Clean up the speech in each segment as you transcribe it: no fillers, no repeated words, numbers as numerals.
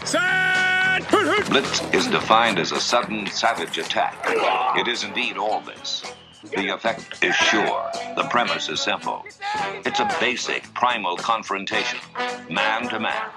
Blitz is defined as a sudden, savage attack. It is indeed all this. The effect is sure. The premise is simple. It's a basic, primal confrontation, man to man.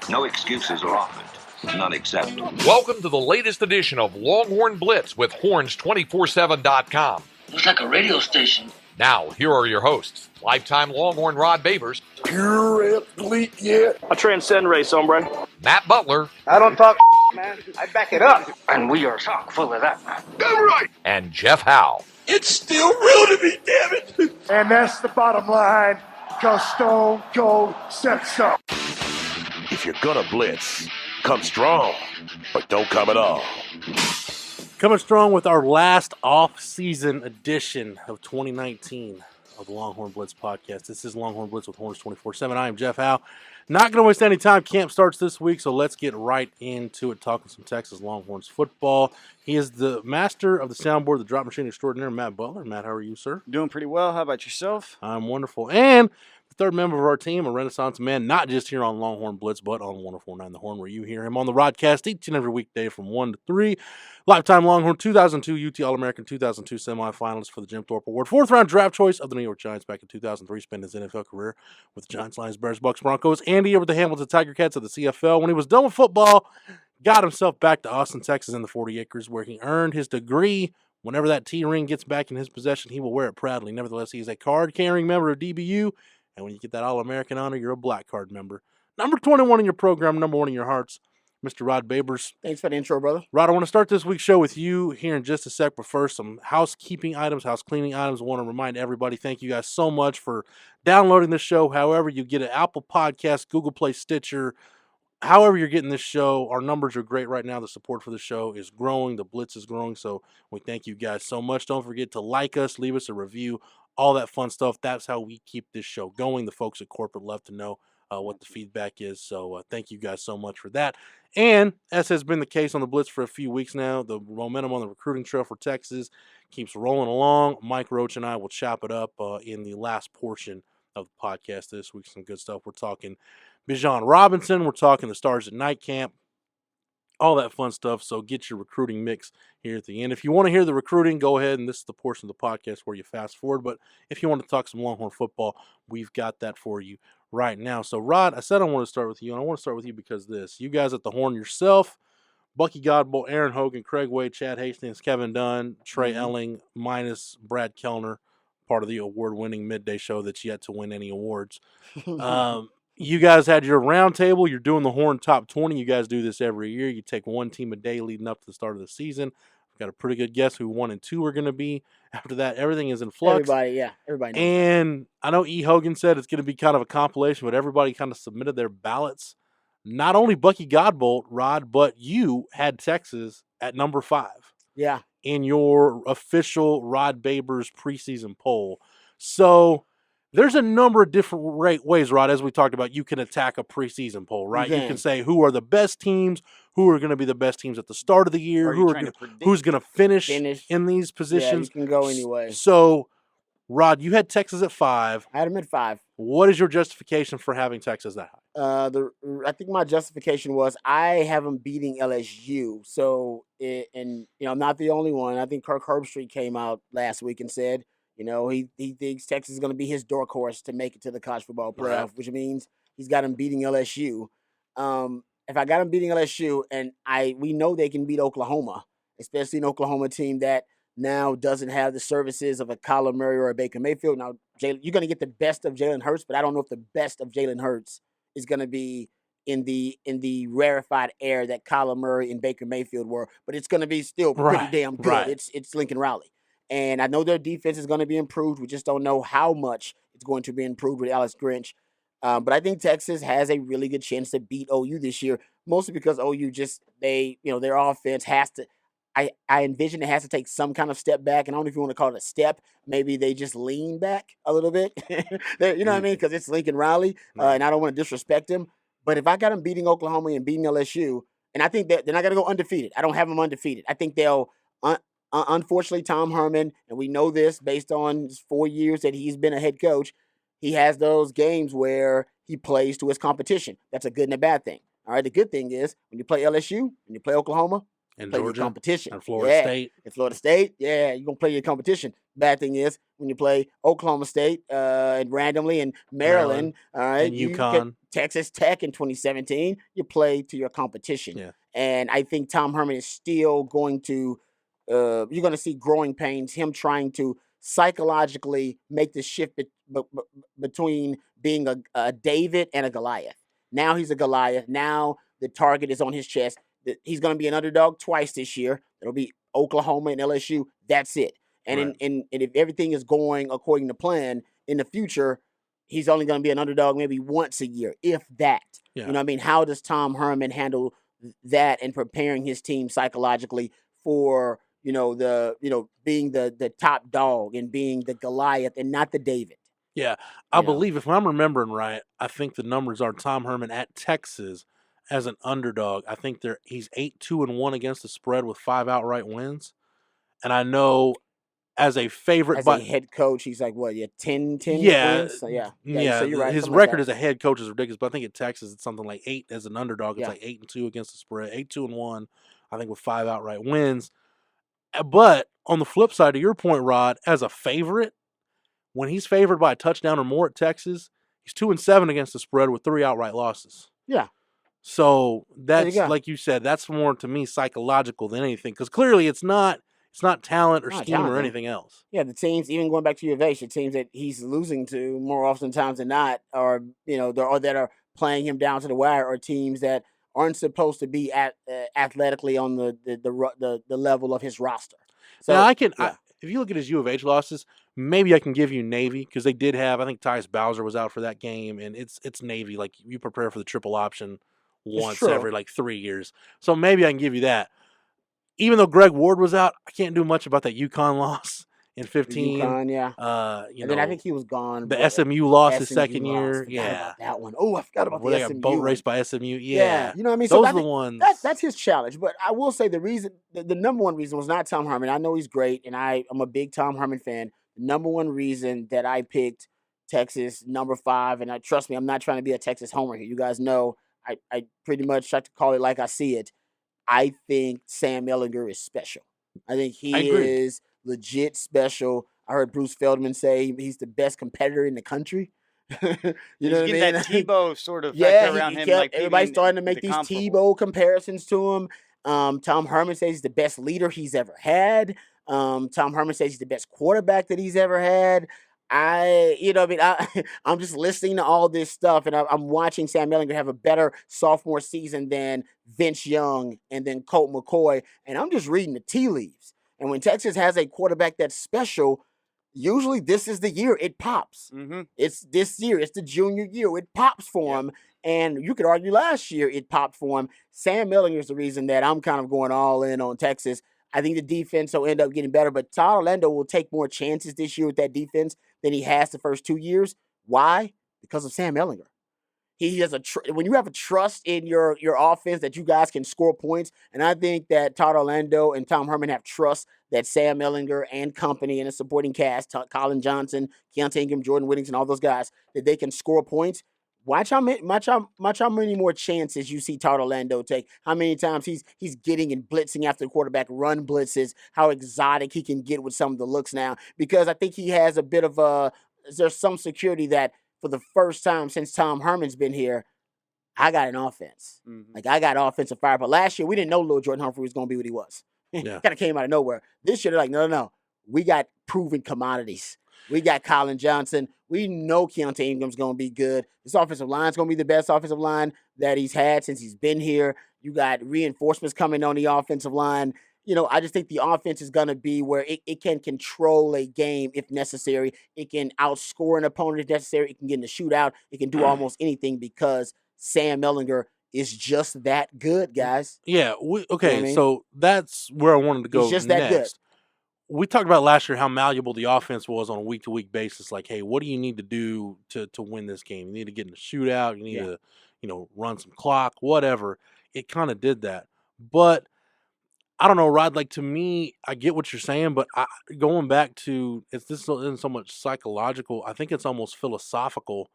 No excuses are offered. None accepted. Welcome to the latest edition of Longhorn Blitz with horns247.com. Looks like a radio station. Now, here are your hosts, lifetime Longhorn Rod Babers, Pure athlete, yeah. I transcend race, hombre. Matt Butler, I don't talk, man. I back it up. And we are chock full of that, man. Damn right. and Jeff Howe. It's still real to me, damn it. And that's the bottom line, because Stone Cold said so. If you're gonna blitz, come strong, but don't come at all. Coming strong with our last off-season edition of 2019 of the Longhorn Blitz podcast. This is Longhorn Blitz with Horns 24/7. I am Jeff Howe. Not going to waste any time. Camp starts this week, so let's get right into it, talking some Texas Longhorns football. He is the master of the soundboard, the drop machine extraordinaire, Matt Butler. Matt, how are you, sir? Doing pretty well. How about yourself? I'm wonderful. And the third member of our team, a Renaissance man, not just here on Longhorn Blitz, but on 104.9 The Horn, where you hear him on the broadcast each and every weekday from 1 to 3. Lifetime Longhorn, 2002 UT All-American, 2002 semifinalist for the Jim Thorpe Award, fourth-round draft choice of the New York Giants back in 2003, spent his NFL career with the Giants, Lions, Bears, Bucks, Broncos, and here with the Hamilton Tiger Cats of the CFL. When he was done with football, got himself back to Austin, Texas in the 40 acres, where he earned his degree. Whenever that T-ring gets back in his possession, he will wear it proudly. Nevertheless, he is a card-carrying member of DBU, and when you get that All-American honor, you're a black card member. Number 21 in your program, number 1 in your hearts, Mr. Rod Babers. Thanks for the intro, brother. Rod, I want to start this week's show with you here in just a sec, but first, some housekeeping items, house cleaning items. I want to remind everybody, thank you guys so much for downloading this show. However you get it, Apple Podcasts, Google Play, Stitcher, however you're getting this show, our numbers are great right now. The support for the show is growing. The Blitz is growing, so we thank you guys so much. Don't forget to like us, leave us a review, all that fun stuff. That's how we keep this show going. The folks at corporate love to know what the feedback is, so thank you guys so much for that. And as has been the case on the Blitz for a few weeks now, the momentum on the recruiting trail for Texas keeps rolling along. Mike Roach and I will chop it up in the last portion of the podcast this week. Some good stuff. We're talking Bijan Robinson. We're talking the Stars at Night Camp. All that fun stuff. So get your recruiting mix here at the end. If you want to hear the recruiting, go ahead, and this is the portion of the podcast where you fast forward. But if you want to talk some Longhorn football, we've got that for you right now. So, Rod, I said I want to start with you, and I want to start with you because this. You guys at the Horn yourself, Bucky Godbolt, Aaron Hogan, Craig Wade, Chad Hastings, Kevin Dunn, Trey Elling, minus Brad Kellner, part of the award-winning midday show that's yet to win any awards. You guys had your roundtable. You're doing the Horn Top 20. You guys do this every year. You take one team a day leading up to the start of the season. I've got a pretty good guess who 1 and 2 are going to be. After that, everything is in flux. Everybody knows. And I know E. Hogan said it's going to be kind of a compilation, but everybody kind of submitted their ballots. Not only Bucky Godbolt, Rod, but you had Texas at number 5. Yeah. In your official Rod Babers preseason poll. So there's a number of different ways, Rod, as we talked about, you can attack a preseason poll, right? You can say who are the best teams, who are going to be the best teams at the start of the year, who's going to finish in these positions. Yeah, you can go anyway. So, Rod, you had Texas at 5. I had them at 5. What is your justification for having Texas that high? I think my justification was I have them beating LSU. So, and I'm not the only one. I think Kirk Herbstreit came out last week and said, he thinks Texas is going to be his dark horse to make it to the college football playoff, which means he's got him beating LSU. If I got him beating LSU, and we know they can beat Oklahoma, especially an Oklahoma team that now doesn't have the services of a Kyler Murray or a Baker Mayfield. Now, you're going to get the best of Jalen Hurts, but I don't know if the best of Jalen Hurts is going to be in the rarefied air that Kyler Murray and Baker Mayfield were. But it's going to be still pretty damn good. Right. It's Lincoln Riley. And I know their defense is going to be improved. We just don't know how much it's going to be improved with Alex Grinch. But I think Texas has a really good chance to beat OU this year, mostly because OU their offense has to. I envision it has to take some kind of step back, and I don't know if you want to call it a step. Maybe they just lean back a little bit. You know what I mean? Because it's Lincoln Riley, and I don't want to disrespect him. But if I got him beating Oklahoma and beating LSU, and I think that they're not going to go undefeated. I don't have them undefeated. I think they'll. Unfortunately, Tom Herman, and we know this based on his 4 years that he's been a head coach, he has those games where he plays to his competition. That's a good and a bad thing. All right. The good thing is when you play LSU, when you play Oklahoma, And play Georgia your competition. and Florida State. And Florida State, you're gonna play your competition. Bad thing is when you play Oklahoma State and randomly and Maryland, all right, and UConn, Texas Tech in 2017, you play to your competition. Yeah. And I think Tom Herman is still going to. You're going to see growing pains. Him trying to psychologically make the shift between being a David and a Goliath. Now he's a Goliath. Now the target is on his chest. He's going to be an underdog twice this year. It'll be Oklahoma and LSU. That's it. And Right. and if everything is going according to plan in the future, he's only going to be an underdog maybe once a year, if that. Yeah. You know what I mean? How does Tom Herman handle that and preparing his team psychologically for being the top dog and being the Goliath and not the David? Yeah, I believe if I'm remembering right, I think the numbers are Tom Herman at Texas as an underdog. I think he's 8-2-1 against the spread with 5 outright wins. And I know as a favorite as a head coach, he's like what? 10 yeah, wins? So, yeah. So you're right. His Something record like as a head coach is ridiculous, but I think at Texas it's something like 8 as an underdog. It's like 8-2 against the spread, 8-2-1. I think with 5 outright wins. But on the flip side, to your point, Rod, as a favorite, when he's favored by a touchdown or more at Texas, he's 2-7 against the spread with 3 outright losses. Yeah. So that's like you said, that's more to me psychological than anything, because clearly it's not talent or scheme or anything else. Yeah, the teams, even going back to U of H, the teams that he's losing to more oftentimes than not are that are playing him down to the wire are teams that aren't supposed to be athletically on the level of his roster. So now if you look at his U of H losses, maybe I can give you Navy, because they did have, I think Tyus Bowser was out for that game, and it's Navy. Like, you prepare for the triple option once every 3 years. So maybe I can give you that. Even though Greg Ward was out, I can't do much about that UConn loss in 15. UConn, yeah. Then I think he was gone. The SMU loss his second year. About that one. Oh, I forgot about the SMU. They got boat raced by SMU. Yeah. You know what I mean? Those are the ones. That's his challenge. But I will say the number one reason was not Tom Herman. I know he's great, and I'm a big Tom Herman fan. The number one reason that I picked Texas number 5, and trust me, I'm not trying to be a Texas homer here. You guys know I pretty much try to call it like I see it. I think Sam Ehlinger is special. I think he is legit special. I heard Bruce Feldman say he's the best competitor in the country. You know what I mean? That Tebow sort of factor around him. Everybody's starting to make these Tebow comparisons to him. Tom Herman says he's the best leader he's ever had. Tom Herman says he's the best quarterback that he's ever had. I'm just listening to all this stuff, and I'm watching Sam Ehlinger have a better sophomore season than Vince Young and then Colt McCoy, and I'm just reading the tea leaves. And when Texas has a quarterback that's special, usually this is the year it pops. Mm-hmm. It's this year. It's the junior year. It pops for him. And you could argue last year it popped for him. Sam Ehlinger is the reason that I'm kind of going all in on Texas. I think the defense will end up getting better, but Todd Orlando will take more chances this year with that defense than he has the first 2 years. Why? Because of Sam Ehlinger. He has when you have a trust in your offense that you guys can score points, and I think that Todd Orlando and Tom Herman have trust that Sam Ehlinger and company and a supporting cast, Colin Johnson, Keontae Ingram, Jordan Whittington, all those guys, that they can score points. Watch how many more chances you see Todd Orlando take. How many times he's getting and blitzing after the quarterback, run blitzes, how exotic he can get with some of the looks now. Because I think he has a bit of there's some security that for the first time since Tom Herman's been here, I got an offense. Mm-hmm. Like, I got offensive fire. But last year, we didn't know Lil Jordan Humphrey was going to be what he was. Yeah. Kind of came out of nowhere. This year, they're like, no. We got proven commodities. We got Colin Johnson. We know Keontae Ingram's going to be good. This offensive line is going to be the best offensive line that he's had since he's been here. You got reinforcements coming on the offensive line. I just think the offense is going to be where it can control a game if necessary. It can outscore an opponent if necessary. It can get in the shootout. It can do almost anything because Sam Ehlinger is just that good, guys. Yeah. So that's where I wanted to go. He's just next. that good. We talked about last year how malleable the offense was on a week-to-week basis. Like, hey, what do you need to do to win this game? You need to get in the shootout. You need to, run some clock, whatever. It kind of did that. But I don't know, Rod. Like, to me, I get what you're saying, but going back to this isn't so much psychological. I think it's almost philosophical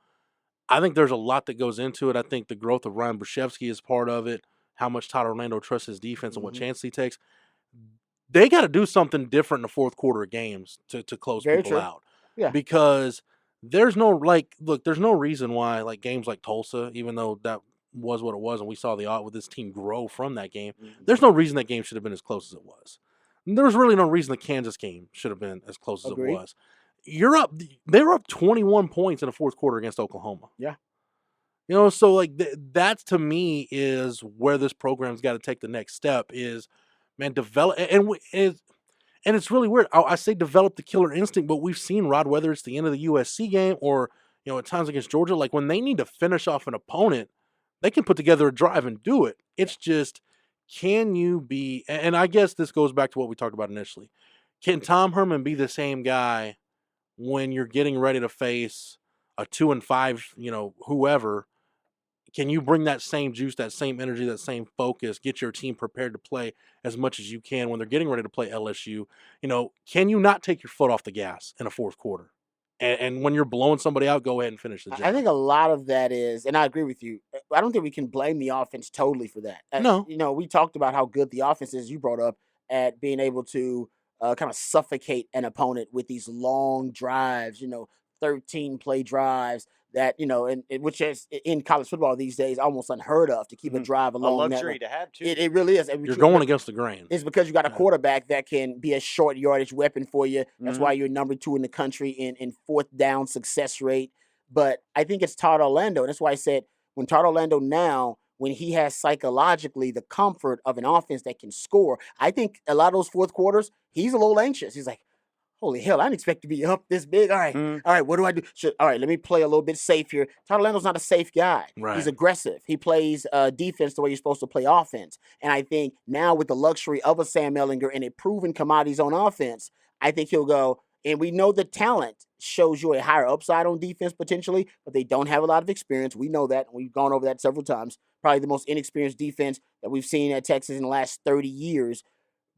I think there's a lot that goes into it. I think the growth of Ryan Brashevsky is part of it, how much Todd Orlando trusts his defense and what chances he takes. They got to do something different in the fourth quarter of games to close people out. Yeah. Because there's no, there's no reason why, games like Tulsa, even though that was what it was, and we saw with this team grow from that game, there's no reason that game should have been as close as it was. There was really no reason the Kansas game should have been as close as it was. They were up 21 points in the fourth quarter against Oklahoma. Yeah. So that to me is where this program's got to take the next step is, man, develop. And it's really weird. I say develop the killer instinct, but we've seen, Rod, whether it's the end of the USC game or, at times against Georgia, when they need to finish off an opponent, they can put together a drive and do it. It's just, can you be, and I guess this goes back to what we talked about initially. Can Tom Herman be the same guy when you're getting ready to face a 2-5, whoever? Can you bring that same juice, that same energy, that same focus, get your team prepared to play as much as you can when they're getting ready to play LSU? Can you not take your foot off the gas in a fourth quarter? And when you're blowing somebody out, go ahead and finish the job. I think a lot of that is, and I agree with you, I don't think we can blame the offense totally for that. No. We talked about how good the offense is, you brought up, at being able to kind of suffocate an opponent with these long drives, 13-play drives that, which is in college football these days almost unheard of, to keep a drive along. A luxury to have, too. It really is. You're going against the grain. It's because you got a quarterback that can be a short yardage weapon for you. That's why you're number 2 in the country in fourth down success rate. But I think it's Todd Orlando. And that's why I said, when Todd Orlando now, when he has psychologically the comfort of an offense that can score, I think a lot of those fourth quarters, he's a little anxious. He's like, holy hell, I didn't expect to be up this big. All right, what do I do? All right, let me play a little bit safe here. Todd Orlando's not a safe guy. Right. He's aggressive. He plays defense the way you're supposed to play offense. And I think now with the luxury of a Sam Ehlinger and a proven commodities on offense, I think he'll go, and we know the talent shows you a higher upside on defense potentially, but they don't have a lot of experience. We know that. We've gone over that several times. Probably the most inexperienced defense that we've seen at Texas in the last 30 years.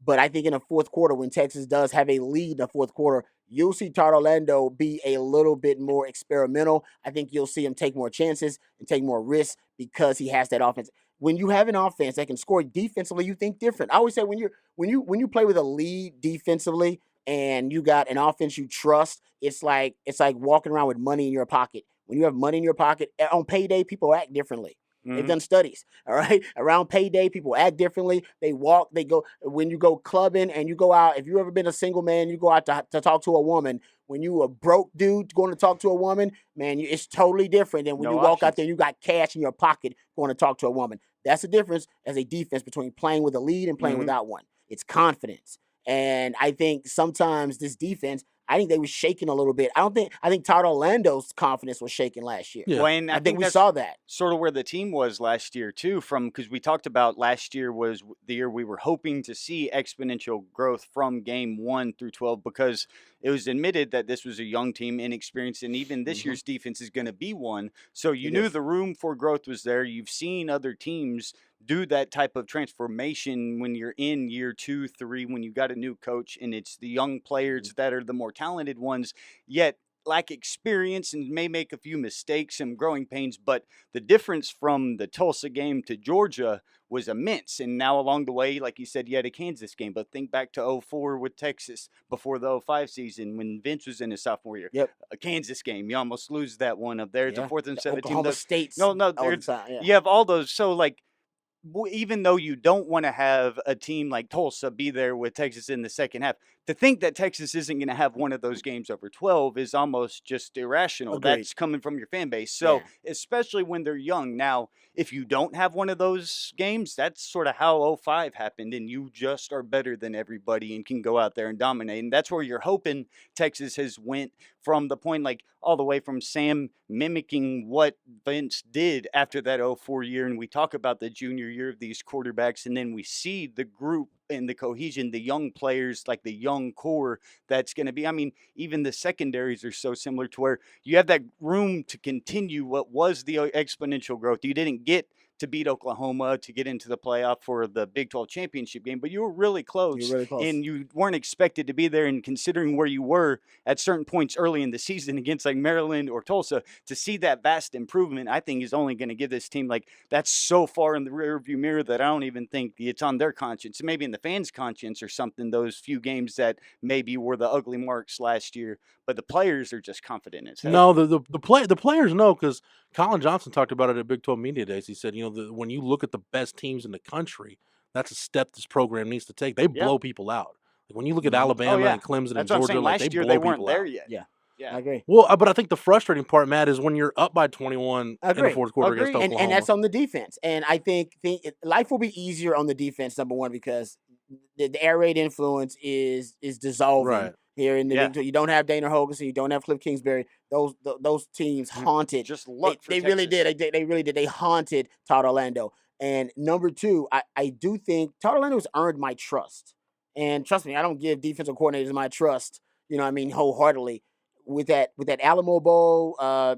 But I think in the fourth quarter, when Texas does have a lead in the fourth quarter, you'll see Todd Orlando be a little bit more experimental. I think you'll see him take more chances and take more risks because he has that offense. When you have an offense that can score defensively, you think different. I always say when you play with a lead defensively and you got an offense you trust, it's like walking around with money in your pocket. When you have money in your pocket, on payday, people act differently. They've done studies, all right? Around payday, people act differently. They walk, they go. When you go clubbing and you go out, if you've ever been a single man, you go out to talk to a woman. When you a broke dude going to talk to a woman, man, it's totally different than when you walk out there and you got cash in your pocket going to talk to a woman. That's the difference as a defense between playing with a lead and playing without one. It's confidence. And I think sometimes this defense, I think they were shaking a little bit. I think Todd Orlando's confidence was shaking last year. Yeah. Well, and I think we saw that. Sort of where the team was last year, too, because we talked about last year was the year we were hoping to see exponential growth from game 1 through 12, because it was admitted that this was a young team, inexperienced, and even this year's defense is going to be one. So you knew the room for growth was there. You've seen other teams do that type of transformation when you're in year 2, 3, when you got a new coach, and it's the young players that are the more talented ones, yet lack experience and may make a few mistakes and growing pains. But the difference from the Tulsa game to Georgia was immense. And now along the way, like you said, you had a Kansas game, but think back to 2004 with Texas before the 2005 season when Vince was in his sophomore year. Yep. A Kansas game, you almost lose that one up there. It's a 4th and 17. Oklahoma State's No, all the there's- time, yeah. you have all those. So like, even though you don't want to have a team like Tulsa be there with Texas in the second half, to think that Texas isn't going to have one of those games over 12 is almost just irrational. Agreed. That's coming from your fan base. So especially when they're young. Now, if you don't have one of those games, that's sort of how 05 happened, and you just are better than everybody and can go out there and dominate. And that's where you're hoping Texas has went from the point, like all the way from Sam mimicking what Vince did after that 04 year. And we talk about the junior year of these quarterbacks, and then we see the group and the cohesion, the young players, like the young core that's going to be, I mean, even the secondaries are so similar to where you have that room to continue what was the exponential growth. You didn't get to beat Oklahoma to get into the playoff for the Big 12 championship game, but you were really close, and you weren't expected to be there. And considering where you were at certain points early in the season against like Maryland or Tulsa, to see that vast improvement, I think is only going to give this team like that's so far in the rearview mirror that I don't even think it's on their conscience. Maybe in the fans' conscience or something, those few games that maybe were the ugly marks last year, but the players are just confident in it. No, the players know, because Colin Johnson talked about it at Big 12 Media Days. He said, when you look at the best teams in the country, that's a step this program needs to take. They blow people out. Like when you look at Alabama and Clemson and Georgia, like they blow people out. Yeah, I agree. Well, but I think the frustrating part, Matt, is when you're up by 21 in the fourth quarter against Oklahoma. And that's on the defense. And I think life will be easier on the defense, number one, because the air raid influence is dissolving here in the Big 12. You don't have Dana Hoganson, you don't have Cliff Kingsbury. Those teams haunted. They really did. They really did. They haunted Todd Orlando. And number two, I do think Todd Orlando has earned my trust. And trust me, I don't give defensive coordinators my trust, wholeheartedly. With that Alamo Bowl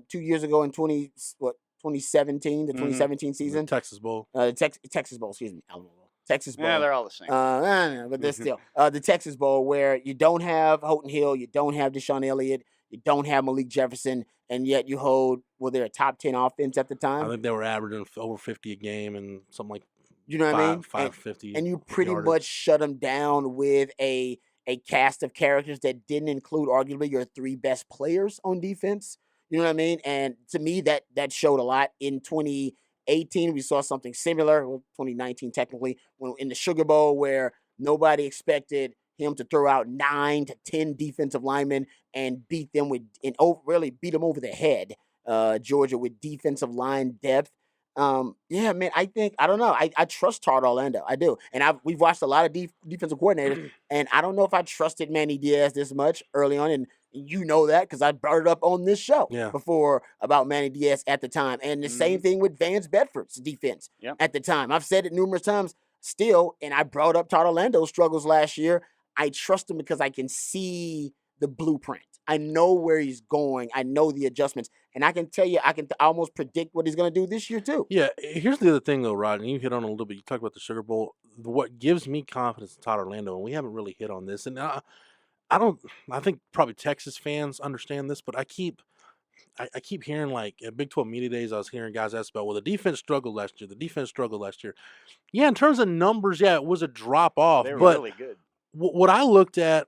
2 years ago in 2017, the 2017 season. The Texas Bowl. Texas Bowl, excuse me. Alamo Bowl. Texas Bowl. Yeah, they're all the same. But they're still. The Texas Bowl, where you don't have Houghton Hill, you don't have Deshaun Elliott, you don't have Malik Jefferson, and yet you hold, they're a top 10 offense at the time? I think they were averaging over 50 a game and something like you know what I mean? 550. And you pretty much shut them down with a cast of characters that didn't include arguably your three best players on defense. You know what I mean? And to me, that showed a lot. In 2018, we saw something similar. Well, 2019, technically, when in the Sugar Bowl, where nobody expected him to throw out 9 to 10 defensive linemen and beat them really beat them over the head. Georgia with defensive line depth. Yeah, man, I don't know. I trust Todd Orlando. I do. And we've watched a lot of defensive coordinators, and I don't know if I trusted Manny Diaz this much early on. And you know that because I brought it up on this show before about Manny Diaz at the time. And the same thing with Vance Bedford's defense at the time. I've said it numerous times still, and I brought up Todd Orlando's struggles last year. I trust him because I can see the blueprint. I know where he's going. I know the adjustments. And I can tell you, I can almost predict what he's going to do this year, too. Yeah, here's the other thing, though, Rod, and you hit on it a little bit. You talked about the Sugar Bowl. What gives me confidence in Todd Orlando, and we haven't really hit on this, and I think probably Texas fans understand this, but I keep hearing, like, at Big 12 Media Days, I was hearing guys ask about, the defense struggled last year. Yeah, in terms of numbers, it was a drop-off. They were but really good. What I looked at,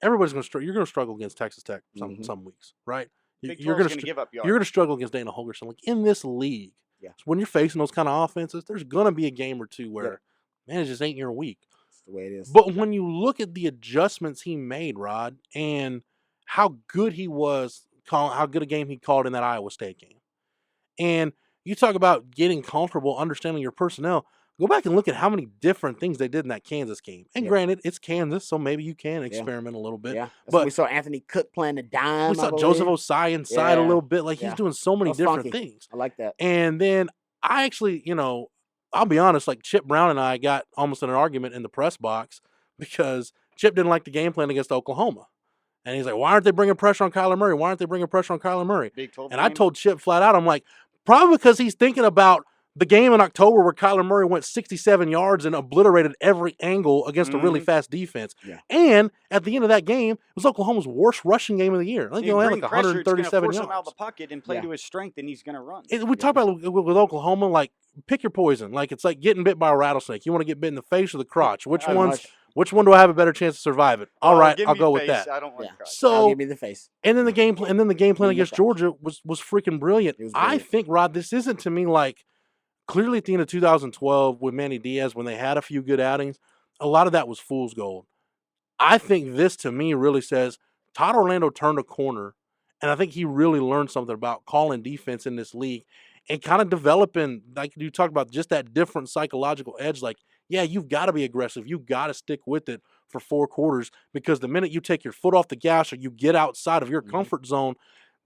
everybody's going to struggle. You're going to struggle against Texas Tech some weeks, right? You're going to give up yards. You're going to struggle against Dana Holgorsen. Like in this league, when you're facing those kind of offenses, there's going to be a game or two where, man, it just ain't your week. That's the way it is. But when you look at the adjustments he made, Rod, and how good he was, how good a game he called in that Iowa State game, and you talk about getting comfortable, understanding your personnel. Go back and look at how many different things they did in that Kansas game. And granted, it's Kansas, so maybe you can experiment a little bit. Yeah. But we saw Anthony Cook playing the dime. We saw Joseph Osai inside a little bit. Like he's doing so many different things. I like that. And then I actually, I'll be honest, like Chip Brown and I got almost in an argument in the press box because Chip didn't like the game plan against Oklahoma. And he's like, why aren't they bringing pressure on Kyler Murray? And I told Chip flat out, I'm like, probably because he's thinking about the game in October where Kyler Murray went 67 yards and obliterated every angle against a really fast defense. Yeah. And at the end of that game, it was Oklahoma's worst rushing game of the year. I think he only had like 137 yards. Force him out of the pocket and play to his strength, and he's going to run. We talk about with Oklahoma, like pick your poison. Like it's like getting bit by a rattlesnake. You want to get bit in the face or the crotch? Which one do I have a better chance to survive it? All right, I'll go with that. I don't like crotch. So give me the face. And then the game plan. Against Georgia was freaking brilliant. I think, Rod, this isn't to me like. Clearly, at the end of 2012, with Manny Diaz, when they had a few good outings, a lot of that was fool's gold. I think this, to me, really says Todd Orlando turned a corner, and I think he really learned something about calling defense in this league and kind of developing, like you talked about, just that different psychological edge. Like, yeah, you've got to be aggressive. You've got to stick with it for 4 quarters because the minute you take your foot off the gas or you get outside of your comfort zone,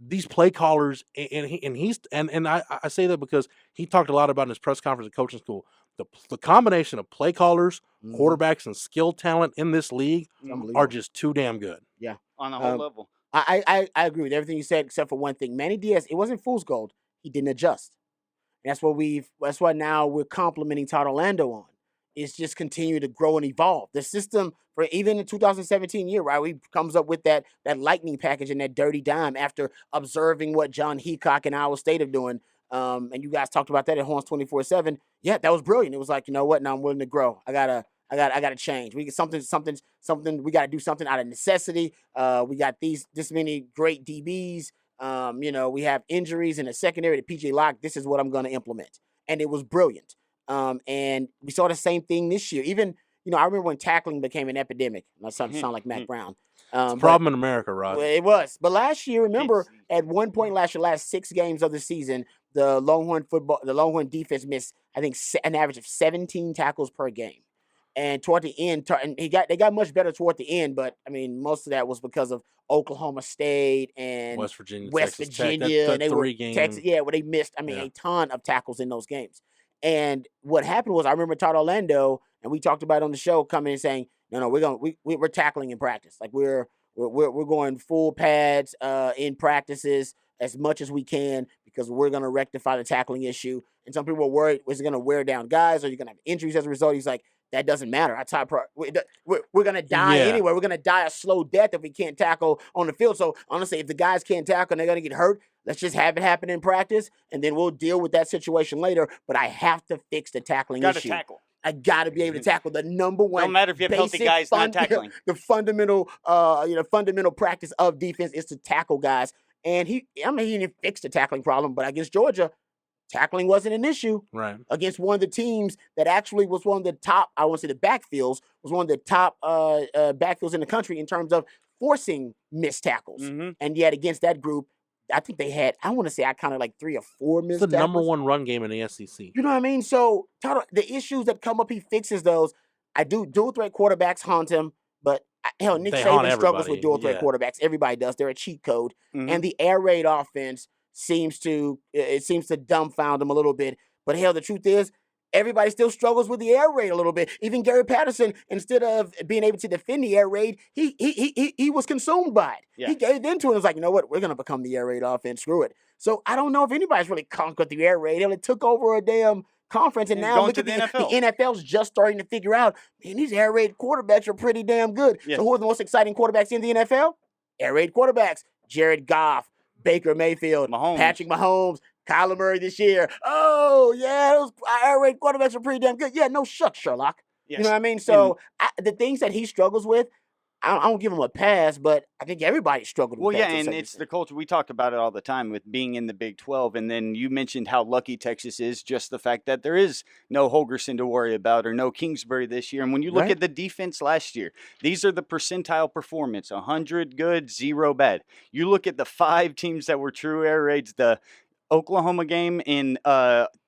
these play callers, and I say that because he talked a lot about in his press conference at coaching school, the combination of play callers, quarterbacks, and skill talent in this league are just too damn good. Yeah. On a whole level. I agree with everything you said except for one thing. Manny Diaz, it wasn't fool's gold. He didn't adjust. And that's what now we're complimenting Todd Orlando on. Is just continue to grow and evolve. The system for even the 2017 year, right? We comes up with that lightning package and that dirty dime after observing what John Heacock and Iowa State are doing. And you guys talked about that at Horns 24/7. Yeah, that was brilliant. It was like, you know what? Now I'm willing to grow. I gotta change. We get something. We gotta do something out of necessity. We got this many great DBs. We have injuries in the secondary to PJ Locke. This is what I'm going to implement, and it was brilliant. And we saw the same thing this year. Even, I remember when tackling became an epidemic. I sound like Mac Brown. It's a problem in America, Rod. Well, it was. But last year, remember, at one point last year, last 6 games of the season, the Longhorn defense missed, I think, an average of 17 tackles per game. And toward the end, they got much better toward the end, but I mean, most of that was because of Oklahoma State and West Virginia, and they were Texas. Yeah, where they missed, a ton of tackles in those games. And what happened was, I remember Todd Orlando, and we talked about it on the show, coming and saying, "No, we're tackling in practice. Like we're going full pads in practices as much as we can because we're going to rectify the tackling issue." And some people were worried, was it going to wear down guys, or you're going to have injuries as a result? He's like, that doesn't matter. We're going to die anyway. We're going to die a slow death if we can't tackle on the field. So honestly, if the guys can't tackle and they're going to get hurt, let's just have it happen in practice, and then we'll deal with that situation later. But I have to fix the tackling issue. Tackle. I got to be able to tackle the number one. No matter if you have healthy guys not tackling. The fundamental practice of defense is to tackle guys. And he didn't fix the tackling problem, but against Georgia, tackling wasn't an issue. Right. Against one of the teams that actually was one of the top, I want to say the backfields, was one of the top backfields in the country in terms of forcing missed tackles. Mm-hmm. And yet against that group, I think they had, I want to say I counted like 3 or 4 missed tackles. It's the number one run game in the SEC. You know what I mean? So the issues that come up, he fixes those. I do dual threat quarterbacks haunt him, but Nick Saban struggles with dual threat quarterbacks. Everybody does. They're a cheat code. Mm-hmm. And the air raid offense seems to dumbfound him a little bit. But the truth is, everybody still struggles with the air raid a little bit. Even Gary Patterson, instead of being able to defend the air raid, he was consumed by it. Yeah. He gave into it and was like, you know what, we're going to become the air raid offense. Screw it. So I don't know if anybody's really conquered the air raid. It took over a damn conference, and now look at the NFL. The NFL's just starting to figure out, man, these air raid quarterbacks are pretty damn good. Yes. So who are the most exciting quarterbacks in the NFL? Air raid quarterbacks. Jared Goff, Baker Mayfield, Patrick Mahomes, Kyler Murray this year. Oh, yeah, those air raid quarterbacks are pretty damn good. Yeah, no shucks, Sherlock. Yes. You know what I mean? So the things that he struggles with, I don't give him a pass, but I think everybody struggled with that. Well, yeah, and it's the culture. We talk about it all the time with being in the Big 12, and then you mentioned how lucky Texas is, just the fact that there is no Holgerson to worry about or no Kingsbury this year. And when you look at the defense last year, these are the percentile performance, 100 good, 0 bad. You look at the 5 teams that were true air raids, the Oklahoma game in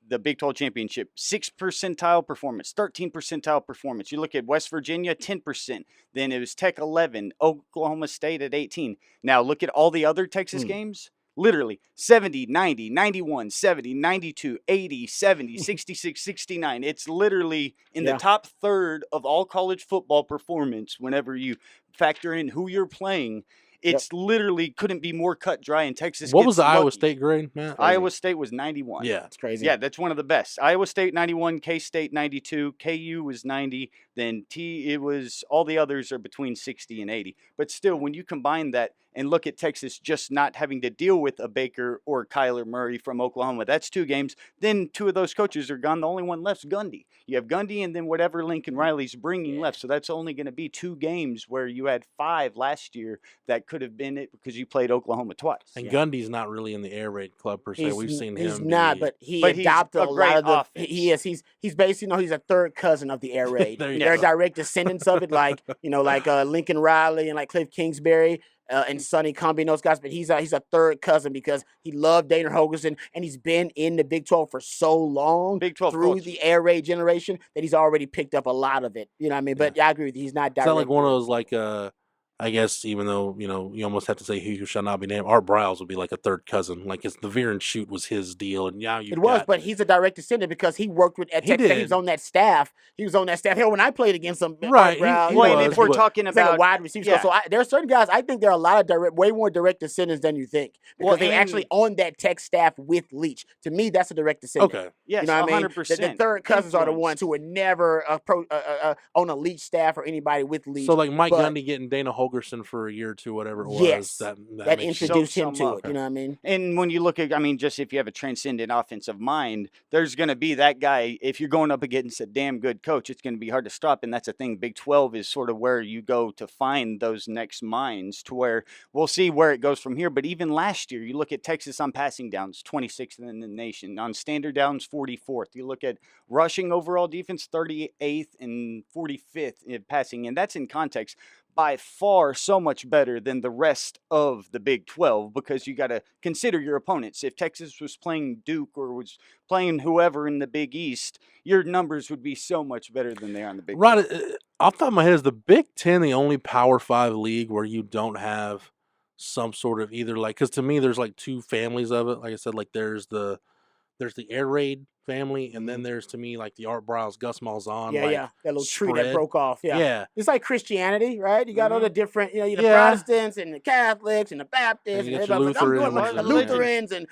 the Big 12 championship, 6 percentile performance, 13 percentile performance. You look at West Virginia, 10%. Then it was Tech 11, Oklahoma State at 18. Now look at all the other Texas games. Literally 70, 90, 91, 70, 92, 80, 70, 66, 69. It's literally in the top third of all college football performance whenever you factor in who you're playing. It's literally couldn't be more cut dry in Texas. What was the Iowa State grade, man? Iowa State was 91. Yeah, it's crazy. Yeah, that's one of the best. Iowa State 91, K-State 92, KU was 90, then all the others are between 60 and 80. But still, when you combine that and look at Texas just not having to deal with a Baker or Kyler Murray from Oklahoma, that's 2 games. Then 2 of those coaches are gone. The only one left's Gundy. You have Gundy and then whatever Lincoln Riley's bringing left. So that's only going to be 2 games where you had 5 last year that could have been it because you played Oklahoma twice. And Gundy's not really in the air raid club per se. We've seen him. He's not, but he adopted a lot of the offense. He is. He's basically, he's a third cousin of the air raid. They're direct descendants of it, like Lincoln Riley and like Cliff Kingsbury. And Sonny Cumbie, those guys, but he's a third cousin because he loved Dana Holgerson, and he's been in the Big 12 for so long, Big 12 through the air raid generation, that he's already picked up a lot of it. You know what I mean? But I agree with you. He's not direct. It's not like one of those I guess even though, you almost have to say he who shall not be named, Art Briles would be like a third cousin. Like the veer and shoot was his deal. And now It was, but he's a direct descendant because he worked with at He Texas. He did. was on that staff. Hell, when I played against him, Right, Brown, he Well, was, and if we're but- talking he's like about a wide receiver. yeah. So there are certain guys. I think there are a lot of way more direct descendants than you think because Well, they're and- actually on that tech staff with Leach. To me, that's a direct descendant. Okay. Yes, You know what I mean? 100%. The third cousins are the influence. ones who were never on a Leach staff or anybody with Leach. So like Mike but- Gundy getting Dana Holgerson for a year or two, whatever it was. Yes, that that makes sense. introduced So him to sum it. up. You know what I mean? And when you look at, just if you have a transcendent offensive mind, there's going to be that guy. If you're going up against a damn good coach, it's going to be hard to stop. And that's the thing. Big 12 is sort of where you go to find those next minds to where we'll see where it goes from here. But even last year, you look at Texas on passing downs, 26th in the nation. On standard downs, 44th. You look at rushing overall defense, 38th and 45th in passing. And that's in context. By far so much better than the rest of the Big 12 because you got to consider your opponents. If Texas was playing Duke or was playing whoever in the Big East, your numbers would be so much better than they are in the Big 12. Right. Off the top of my head, is the Big Ten the only Power 5 league where you don't have some sort of either because to me there's like two families of it. Like I said, like there's the Air Raid family, and then there's to me like the Art Briles, Gus Malzahn. Yeah, that little tree that spread. broke off. Yeah. It's like Christianity, right? You got all the different, you the Yeah. Protestants and the Catholics and the Baptists And and you got everybody's your like, I'm Lutherans going with the and- Lutherans and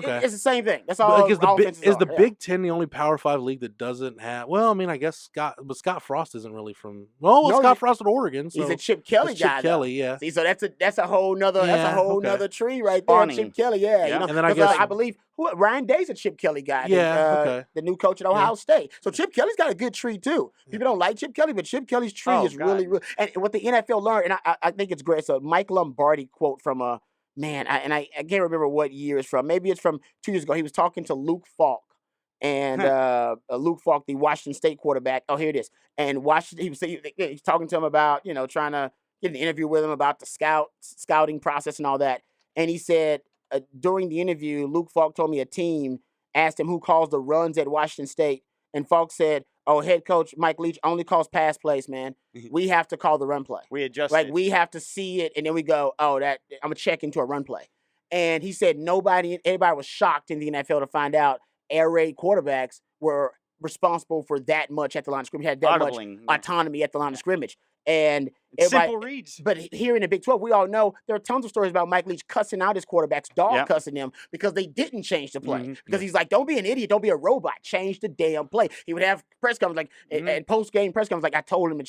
Okay. it's the same thing. That's But, all. like, is the offenses are, Big Ten the only Power 5 league that doesn't have? Well, I mean, I guess Scott Frost isn't really from. Well, No, Scott Frost at Oregon. So He's a Chip Kelly that's guy. Chip though. Kelly, yeah. See, so that's a whole nother Okay. nother tree right there. Spawning. Chip Kelly, yeah. Yeah. And then I 'cause, guess- I believe Ryan Day's a Chip Kelly guy. Yeah, okay. The new coach at Ohio State. So Chip Kelly's got a good tree too. People don't like Chip Kelly, but Chip Kelly's tree Oh, is really, God. really. And what the NFL learned, and I think it's great. So Mike Lombardi quote from I can't remember what year it's from. Maybe it's from 2 years ago. He was talking to Luke Falk. And Luke Falk, the Washington State quarterback. Oh, here it is. And Washington, he's talking to him about, trying to get an interview with him about the scouting process and all that. And he said during the interview, Luke Falk told me a team asked him who calls the runs at Washington State. And Falk said, "Oh, head coach Mike Leach only calls pass plays, man. We have to call the run play. We adjusted. Like we have to see it, and then we go, oh, that I'm gonna check into a run play." And he said everybody was shocked in the NFL to find out air raid quarterbacks were responsible for that much at the line of scrimmage, had that Modeling. much autonomy at the line of scrimmage. And everybody, Simple reads. but here in the Big 12, we all know there are tons of stories about Mike Leach cussing out his quarterbacks, dog cussing them because they didn't change the play. Because he's like, don't be an idiot, don't be a robot, change the damn play. He would have press conferences and post-game press conferences like, I told him to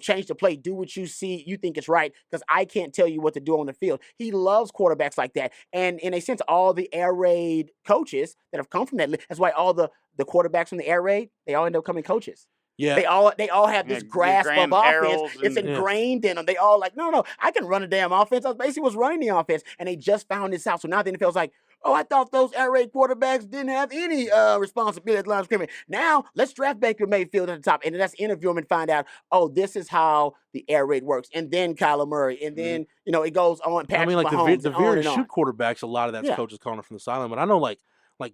change the play, do what you see, you think it's right, because I can't tell you what to do on the field. He loves quarterbacks like that. And in a sense, all the air raid coaches that have come from that, that's why all the quarterbacks from the air raid, they all end up becoming coaches. Yeah. They all have this grasp of Graham offense. Harrells It's and- ingrained in them. They all like, no, I can run a damn offense. I basically was running the offense, and they just found this out. So now the NFL's like, oh, I thought those air raid quarterbacks didn't have any responsibility at the line of scrimmage. Now let's draft Baker Mayfield at the top, and then let's interview him and find out, oh, this is how the air raid works. And then Kyler Murray, and then it goes on. Patrick I mean, like Mahomes, the and on veer and and on. shoot quarterbacks, a lot of that's coaches calling it from the sideline. But I know like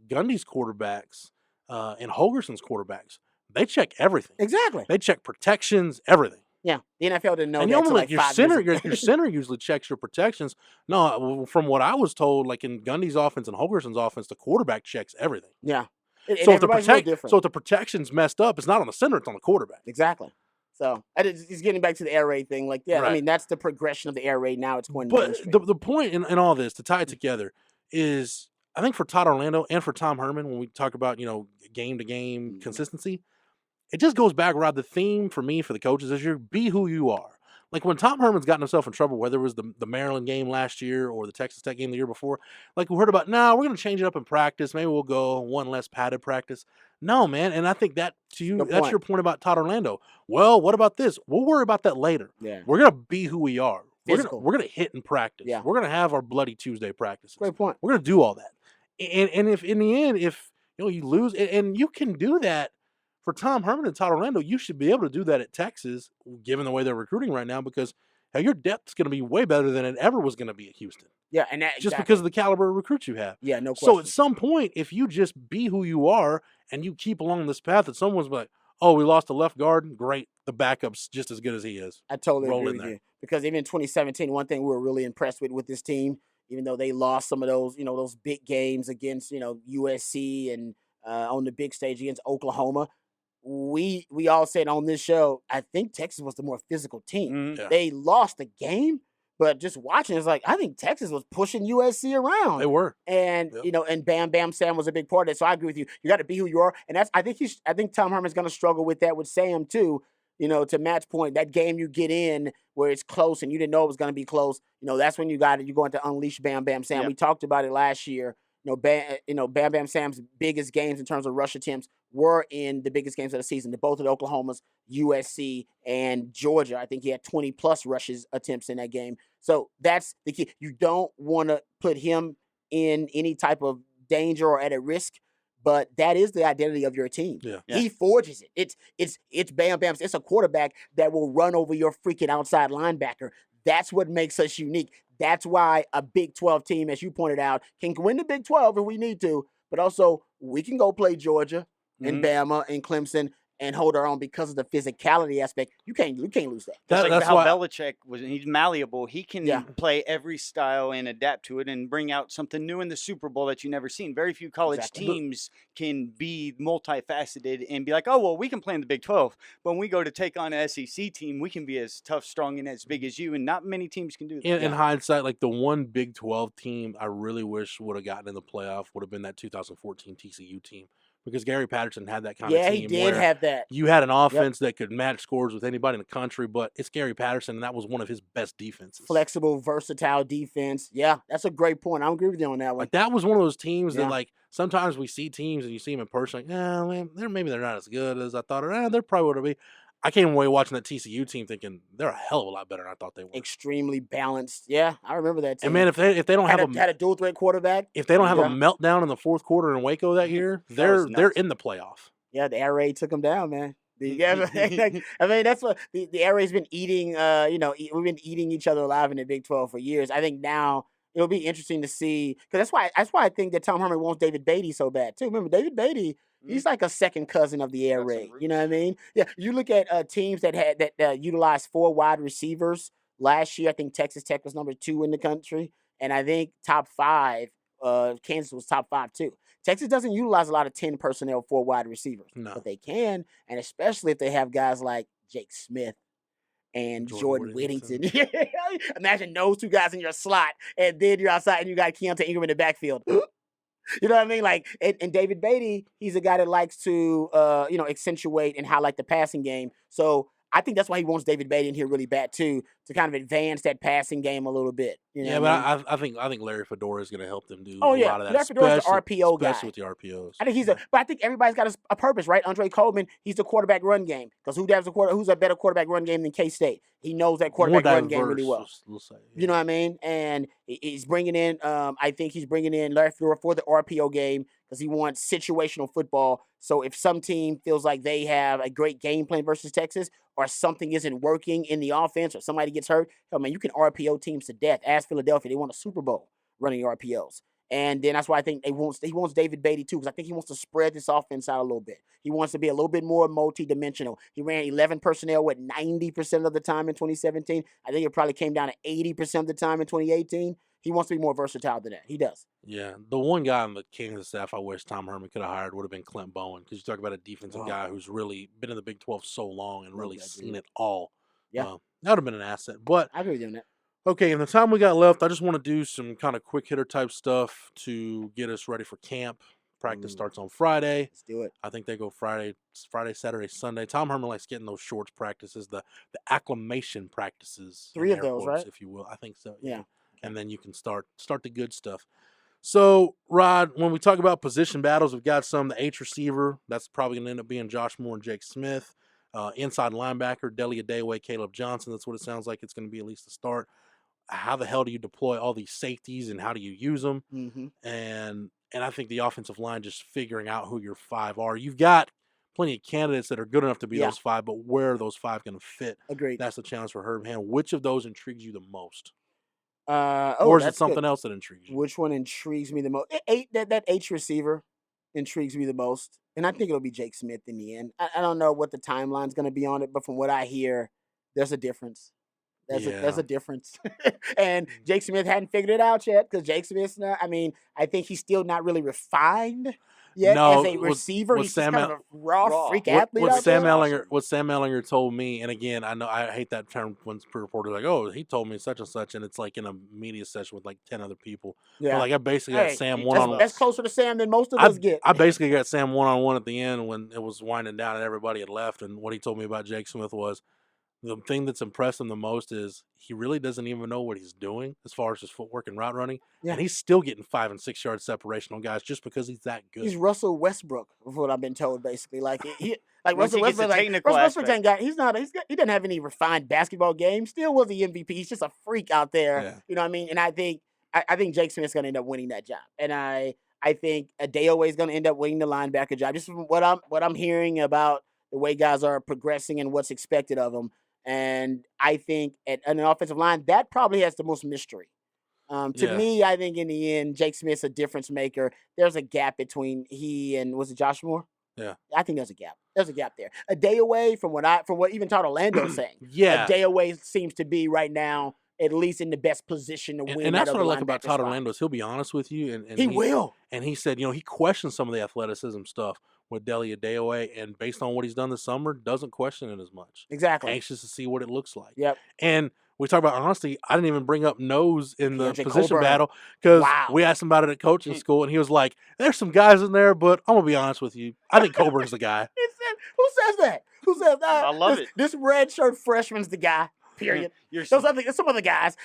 Gundy's quarterbacks and Holgerson's quarterbacks, they check everything. Exactly. They check protections, everything. Yeah, the NFL didn't know And that. you till like like your 5 center, years ago. your center usually checks your protections. No, from what I was told, like in Gundy's offense and Holgerson's offense, the quarterback checks everything. Yeah. And So if everybody's real different. if the protection's messed up, it's not on the center, it's on the quarterback. Exactly. So it's getting back to the air raid thing. Like, yeah, Right. I mean, that's the progression of the air raid. Now it's going But mainstream. the point in all this, to tie it together, is I think for Todd Orlando and for Tom Herman, when we talk about, game to game consistency, it just goes back around the theme for me, for the coaches, is be who you are. Like when Tom Herman's gotten himself in trouble, whether it was the Maryland game last year or the Texas Tech game the year before, like we heard about, we're going to change it up in practice. Maybe we'll go one less padded practice. No, man. And I think that to you, Good that's point. your point about Todd Orlando. Well, what about this? We'll worry about that later. Yeah. We're going to be who we are. Physical. We're going to hit in practice. Yeah. We're going to have our Bloody Tuesday practices. Great point. We're going to do all that. And if in the end, if you lose, and you can do that for Tom Herman and Todd Orlando, you should be able to do that at Texas, given the way they're recruiting right now, because your depth is going to be way better than it ever was going to be at Houston. Yeah, and that Just exactly. because of the caliber of recruits you have. Yeah, no question. So at some point, if you just be who you are and you keep along this path, that someone's like, Oh, we lost a left guard. Great. The backup's just as good as he is. I totally Roll agree in with there. you because even in 2017, one thing we were really impressed with this team, even though they lost some of those, those big games against, USC and on the big stage against Oklahoma, we all said on this show, I think Texas was the more physical team. Mhm. Yeah. They lost the game, but just watching, it's like I think Texas was pushing USC around. They were. And Yep. and Bam Bam Sam was a big part of it. So I agree with you. You got to be who you are, and I think Tom Herman's going to struggle with that with Sam too. To Matt's point, that game you get in where it's close and you didn't know it was going to be close. That's when you're going to unleash Bam Bam Sam. Yep. We talked about it last year. Bam Bam Sam's biggest games in terms of rush attempts were in the biggest games of the season. Both of the Oklahomas, USC, and Georgia. I think he had 20 plus rushes attempts in that game. So that's the key. You don't want to put him in any type of danger or at a risk, but that is the identity of your team. Yeah. He forges it. It's Bam Bam. It's a quarterback that will run over your freaking outside linebacker. That's what makes us unique. That's why a Big 12 team, as you pointed out, can win the Big 12 if we need to, but also we can go play Georgia and Bama and Clemson and hold our own because of the physicality aspect. You can't lose that. That's That's how why- Belichick was. He's malleable. He can Yeah. play every style and adapt to it and bring out something new in the Super Bowl that you never seen. Very few college Exactly. teams can be multifaceted and be like, oh, well, we can play in the Big 12. But when we go to take on an SEC team, we can be as tough, strong, and as big as you. And not many teams can do that. In hindsight, like the one Big 12 team I really wish would have gotten in the playoff would have been that 2014 TCU team because Gary Patterson had that kind of Yeah, team. he did where have that. You had an offense that could match scores with anybody in the country, but it's Gary Patterson, and that was one of his best defenses. Flexible, versatile defense. Yeah, that's a great point. I agree with you on that one. Like that was one of those teams Yeah. that like sometimes we see teams and you see them in person like, man, they're not as good as I thought, or they're probably would be. I came away watching that TCU team thinking they're a hell of a lot better than I thought they were. Extremely balanced. Yeah, I remember that team. And man, if they don't have had a dual threat quarterback. if they don't have Yeah. a meltdown in the fourth quarter in Waco that year, was they're nuts. in the playoff. Yeah, the Air Raid took them down, man. I mean, that's what the Air Raid's been eating. We've been eating each other alive in the Big 12 for years. I think now it'll be interesting to see because that's why I think that Tom Herman wants David Beatty so bad too. Remember, David Beatty, he's like a second cousin of the Air Raid. You know what I mean? Yeah. You look at teams that utilized 4 wide receivers last year. I think Texas Tech was number 2 in the country, and I think top 5. Kansas was top 5 too. Texas doesn't utilize a lot of 10 personnel for wide receivers, but they can, and especially if they have guys like Jake Smith and Jordan Whittington. Imagine those 2 guys in your slot, and then you're outside and you got Keontae Ingram in the backfield. You know what I mean? Like, and David Beatty, he's a guy that likes to, accentuate and highlight the passing game. So I think that's why he wants David Beatty in here really bad too, to kind of advance that passing game a little bit. You know but I think Larry Fedora is going to help them do Oh, a yeah. lot of that. Larry Fedora's the RPO guy. Especially with the RPOs. I think but I think everybody's got a purpose, right? Andre Coleman, he's the quarterback run game because who's a better quarterback run game than K-State? He knows that quarterback run game really well. We'll say, yeah. You know what I mean? And he's bringing in, I think he's bringing in Larry Fedora for the RPO game because he wants situational football. So if some team feels like they have a great game plan versus Texas, or something isn't working in the offense, or somebody gets hurt, hell man, you can RPO teams to death. Ask Philadelphia, they won a Super Bowl running RPOs. And then that's why I think he wants David Beatty too, because I think he wants to spread this offense out a little bit. He wants to be a little bit more multi-dimensional. He ran 11 personnel with 90% of the time in 2017. I think it probably came down to 80% of the time in 2018. He wants to be more versatile than that. He does. Yeah, the one guy on the Kansas staff I wish Tom Herman could have hired would have been Clint Bowen, because you talk about a defensive guy who's really been in the Big 12 so long and really seen it all. Yeah. That would have been an asset. But I agree with you on that. okay, in the time we got left, I just want to do some kind of quick hitter type stuff to get us ready for camp. Practice starts on Friday. Let's do it. I think they go Friday, Saturday, Sunday. Tom Herman likes getting those shorts practices, the acclimation practices. 3 in of air those, quotes, right? if you will. I think so. Yeah. And then you can start the good stuff. So, Rod, when we talk about position battles, we've got some. The H receiver, that's probably going to end up being Josh Moore and Jake Smith. Inside linebacker, Deli Adewey, Caleb Johnson. That's what it sounds like it's going to be, at least to start. How the hell do you deploy all these safeties and how do you use them? Mm-hmm. And I think the offensive line just figuring out who your 5 are. You've got plenty of candidates that are good enough to be those 5, but where are those 5 going to fit? Agreed. That's the challenge for Herman. Which of those intrigues you the most? Or or is it something else that intrigues you? Which one intrigues me the most? That H receiver. intrigues me the most, and I think it'll be Jake Smith in the end. I don't know what the timeline's going to be on it, but from what I hear, there's a difference. There's a difference. And Jake Smith hadn't figured it out yet because Jake Smith's not, I think he's still not really refined yet as a receiver. He's just kind of a raw freak athlete. What Sam Ehlinger told me, and again, I know I hate that term when reporters are like, oh, he told me such and such, and it's like in a media session with like 10 other people. Yeah. But like I basically got Sam one-on-one. That's closer to Sam than most of us get. I basically got Sam one-on-one at the end when it was winding down and everybody had left, and what he told me about Jake Smith was, the thing that's impressed him the most is he really doesn't even know what he's doing as far as his footwork and route running. Yeah. And he's still getting 5 and 6 yard separation on guys just because he's that good. He's Russell Westbrook, is what I've been told, basically. Russell Westbrook, ain't got, he doesn't have any refined basketball game. Still was the MVP. He's just a freak out there. Yeah. You know what I mean? And I think Jake Smith's going to end up winning that job. And I think Adeoye is going to end up winning the linebacker job. Just from what I'm hearing about the way guys are progressing and what's expected of them. And I think at an offensive line, that probably has the most mystery. To me, I think in the end, Jake Smith's a difference maker. There's a gap between he and, was it Josh Moore? Yeah. I think there's a gap. There's a gap there. Adeoye, from what even Todd Orlando is saying. Yeah. Adeoye seems to be right now at least in the best position to win. And that's what I like about Todd Orlando is he'll be honest with you. And he will. And he said, he questioned some of the athleticism stuff with Dele Adeoye, and based on what he's done this summer, doesn't question it as much. Exactly. Anxious to see what it looks like. Yep. And we talk about honesty. I didn't even bring up nose in the position battle because we asked him about it at coaching school, and he was like, there's some guys in there, but I'm going to be honest with you. I think Coburn's the guy. Who says that? Who says that? I love it. This red shirt freshman's the guy. Period. Some other guys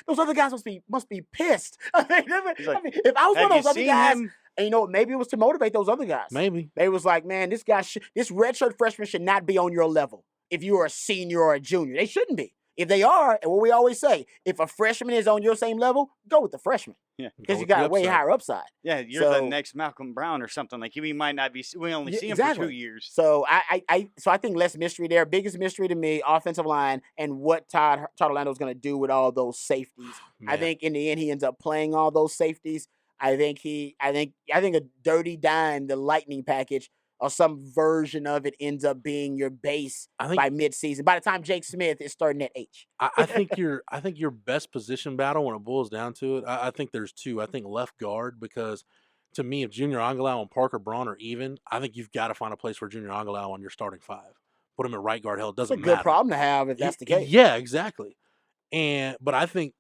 must be pissed. If I was one of those other guys, and maybe it was to motivate those other guys. Maybe they was like, man, this redshirt freshman should not be on your level. If you are a senior or a junior, they shouldn't be. If they are, and what we always say, if a freshman is on your same level, go with the freshman. Yeah, because you got a way higher upside. Yeah, you're the next Malcolm Brown or something. Like we might not be. We only see him for 2 years. So I think less mystery there. Biggest mystery to me, offensive line, and what Todd Orlando is going to do with all those safeties. Man. I think in the end he ends up playing all those safeties. I think a dirty dime, the lightning package, or some version of it ends up being your base by midseason. By the time Jake Smith is starting at H. I think your best position battle when it boils down to it, I think there's two. I think left guard, because to me, if Junior Angilau and Parker Braun are even, I think you've got to find a place for Junior Angilau on your starting five. Put him at right guard. Hell, it doesn't matter. It's a good problem to have if that's the case. Yeah, exactly. But I think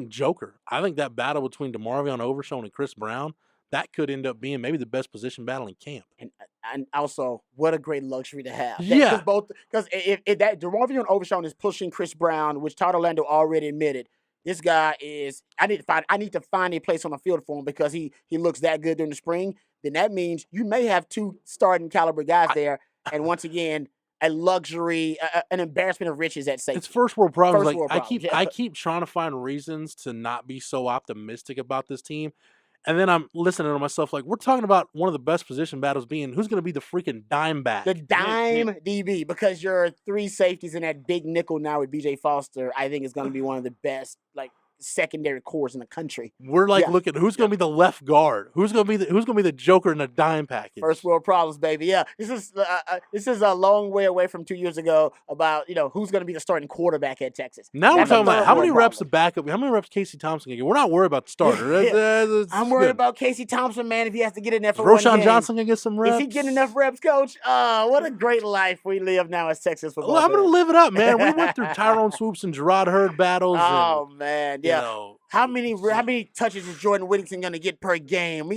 Joker. I think that battle between DeMarvion Overshown and Chris Brown, that could end up being maybe the best position battle in camp. And also, what a great luxury to have. Yeah. Because if that DeMarvion Overshown is pushing Chris Brown, which Todd Orlando already admitted, this guy is. I need to find a place on the field for him because he looks that good during the spring. Then that means you may have two starting caliber guys there, and once again, a luxury, an embarrassment of riches at safety. It's first world problems. I keep trying to find reasons to not be so optimistic about this team. And then I'm listening to myself like, we're talking about one of the best position battles being who's going to be the freaking dime back. The dime DB, because your three safeties in that big nickel now with B.J. Foster, I think is going to be one of the best, secondary cores in the country. We're looking who's going to be the left guard, who's going to be the Joker in the dime package. First world problems, baby. Yeah, this is a long way away from 2 years ago about who's going to be the starting quarterback at Texas. Now we're talking about how many reps the backup, how many reps Casey Thompson can get. We're not worried about the starter. I'm worried about Casey Thompson, man. If he has to get in there for Roshan Johnson can get some reps. Is he getting enough reps, Coach? What a great life we live now as Texas football. Well, I'm going to live it up, man. We went through Tyrone Swoops and Gerard Hurd battles. Oh man, yeah. How many touches is Jordan Whittington going to get per game?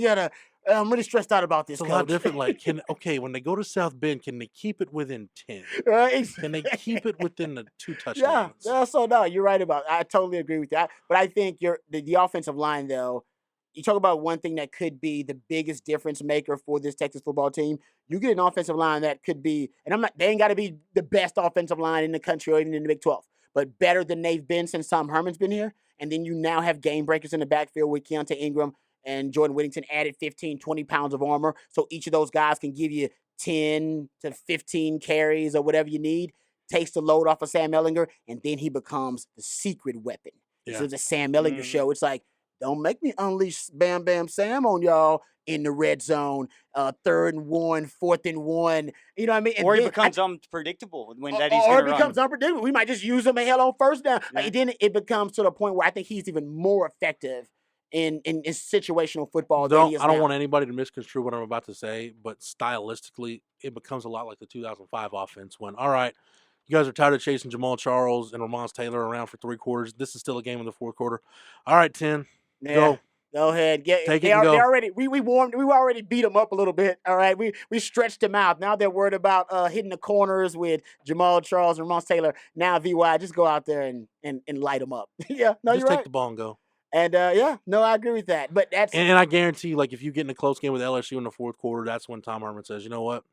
I'm really stressed out about this. It's a lot different. When they go to South Bend, can they keep it within 10? Right. Can they keep it within the 2 touchdowns? Yeah. So no, you're right about. I totally agree with that. But I think the offensive line though. You talk about one thing that could be the biggest difference maker for this Texas football team. You get an offensive line that could be, and they ain't got to be the best offensive line in the country or even in the Big 12, but better than they've been since Tom Herman's been here. And then you now have game breakers in the backfield with Keontae Ingram and Jordan Whittington added 15, 20 pounds of armor. So each of those guys can give you 10 to 15 carries or whatever you need, takes the load off of Sam Ehlinger, and then he becomes the secret weapon. Yeah. So it's a Sam Ehlinger show. It's like, don't make me unleash Bam Bam Sam on y'all in the red zone, 3rd and 1, 4th and 1. You know what I mean? And Or he then becomes unpredictable when that he's or going it to becomes run. unpredictable. We might just use him on first down. Yeah. Like, then it becomes to the point where I think he's even more effective in situational football than he is I don't now. want anybody to misconstrue what I'm about to say, but stylistically, it becomes a lot like the 2005 offense when, all right, you guys are tired of chasing Jamal Charles and Ramon Taylor around for 3 quarters. This is still a game in the 4th quarter. All right, 10, go. Go ahead. Take it and go. They already we already beat them up a little bit. All right. We stretched them out. Now they're worried about hitting the corners with Jamal Charles and Ramon Taylor. Now VY, just go out there and light them up. Yeah. No, Just you're take right. the ball and go. And I agree with that. But that's And I guarantee you, like, if you get in a close game with LSU in the 4th quarter, that's when Tom Herman says, you know what?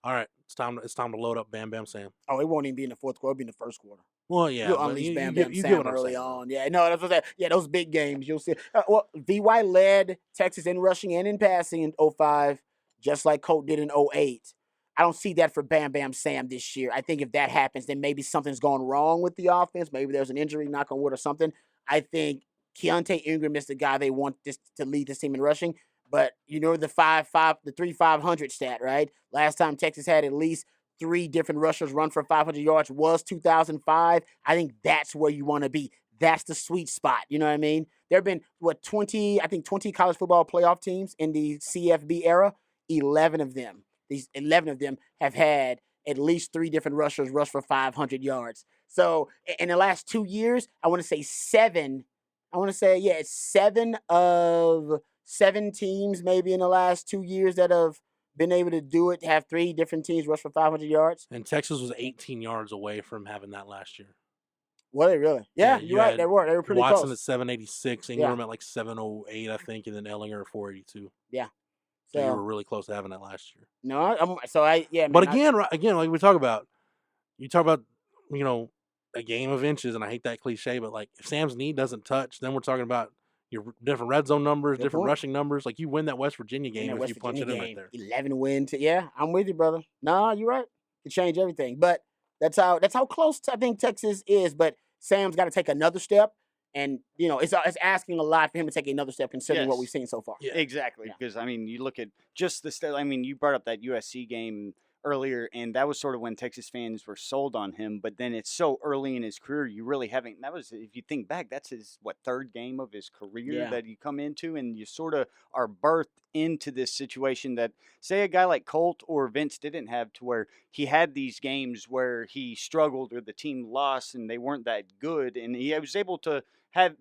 All right, it's time to load up Bam Bam Sam. Oh, it won't even be in the 4th quarter. It'll be in the 1st quarter. Well, yeah. You'll unleash Bam Bam Sam early on. Yeah, no, that's what I'm saying. Yeah, those big games, you'll see. Well, VY led Texas in rushing and in passing in 05, just like Colt did in 08. I don't see that for Bam Bam Sam this year. I think if that happens, then maybe something's gone wrong with the offense. Maybe there's an injury, knock on wood, or something. I think Keontae Ingram is the guy they want this to lead this team in rushing. But you know the 3-500 stat, right? Last time Texas had at least 3 different rushers run for 500 yards was 2005. I think that's where you want to be. That's the sweet spot. You know what I mean? There have been 20 college football playoff teams in the CFB era. 11 of them have had at least 3 different rushers rush for 500 yards. So in the last 2 years, I want to say 7. It's 7 of 7 teams maybe in the last 2 years that have been able to do it, have 3 different teams rush for 500 yards. And Texas was 18 yards away from having that last year. Were they really? Yeah, you're right. They were pretty Watson close. at 786, Ingram at like 708, I think, and then Ehlinger at 482. Yeah. So you were really close to having that last year. No, But again, like we talk about, you know, a game of inches, and I hate that cliche, but like if Sam's knee doesn't touch, then we're talking about your different red zone numbers, different rushing numbers. Like you win that West Virginia game if you punch it in right there. 11 win to I'm with you, brother. No, you're right. It change everything. But that's how close I think Texas is. But Sam's got to take another step. And, you know, it's asking a lot for him to take another step considering what we've seen so far. Yeah, exactly. Because, I mean, you look at just the I mean, you brought up that USC game earlier, and that was sort of when Texas fans were sold on him. But then it's so early in his career, you really haven't. That was, if you think back, that's his, 3rd game of his career that you come into, and you sort of are birthed into this situation that, say, a guy like Colt or Vince didn't have, to where he had these games where he struggled or the team lost and they weren't that good, and he was able to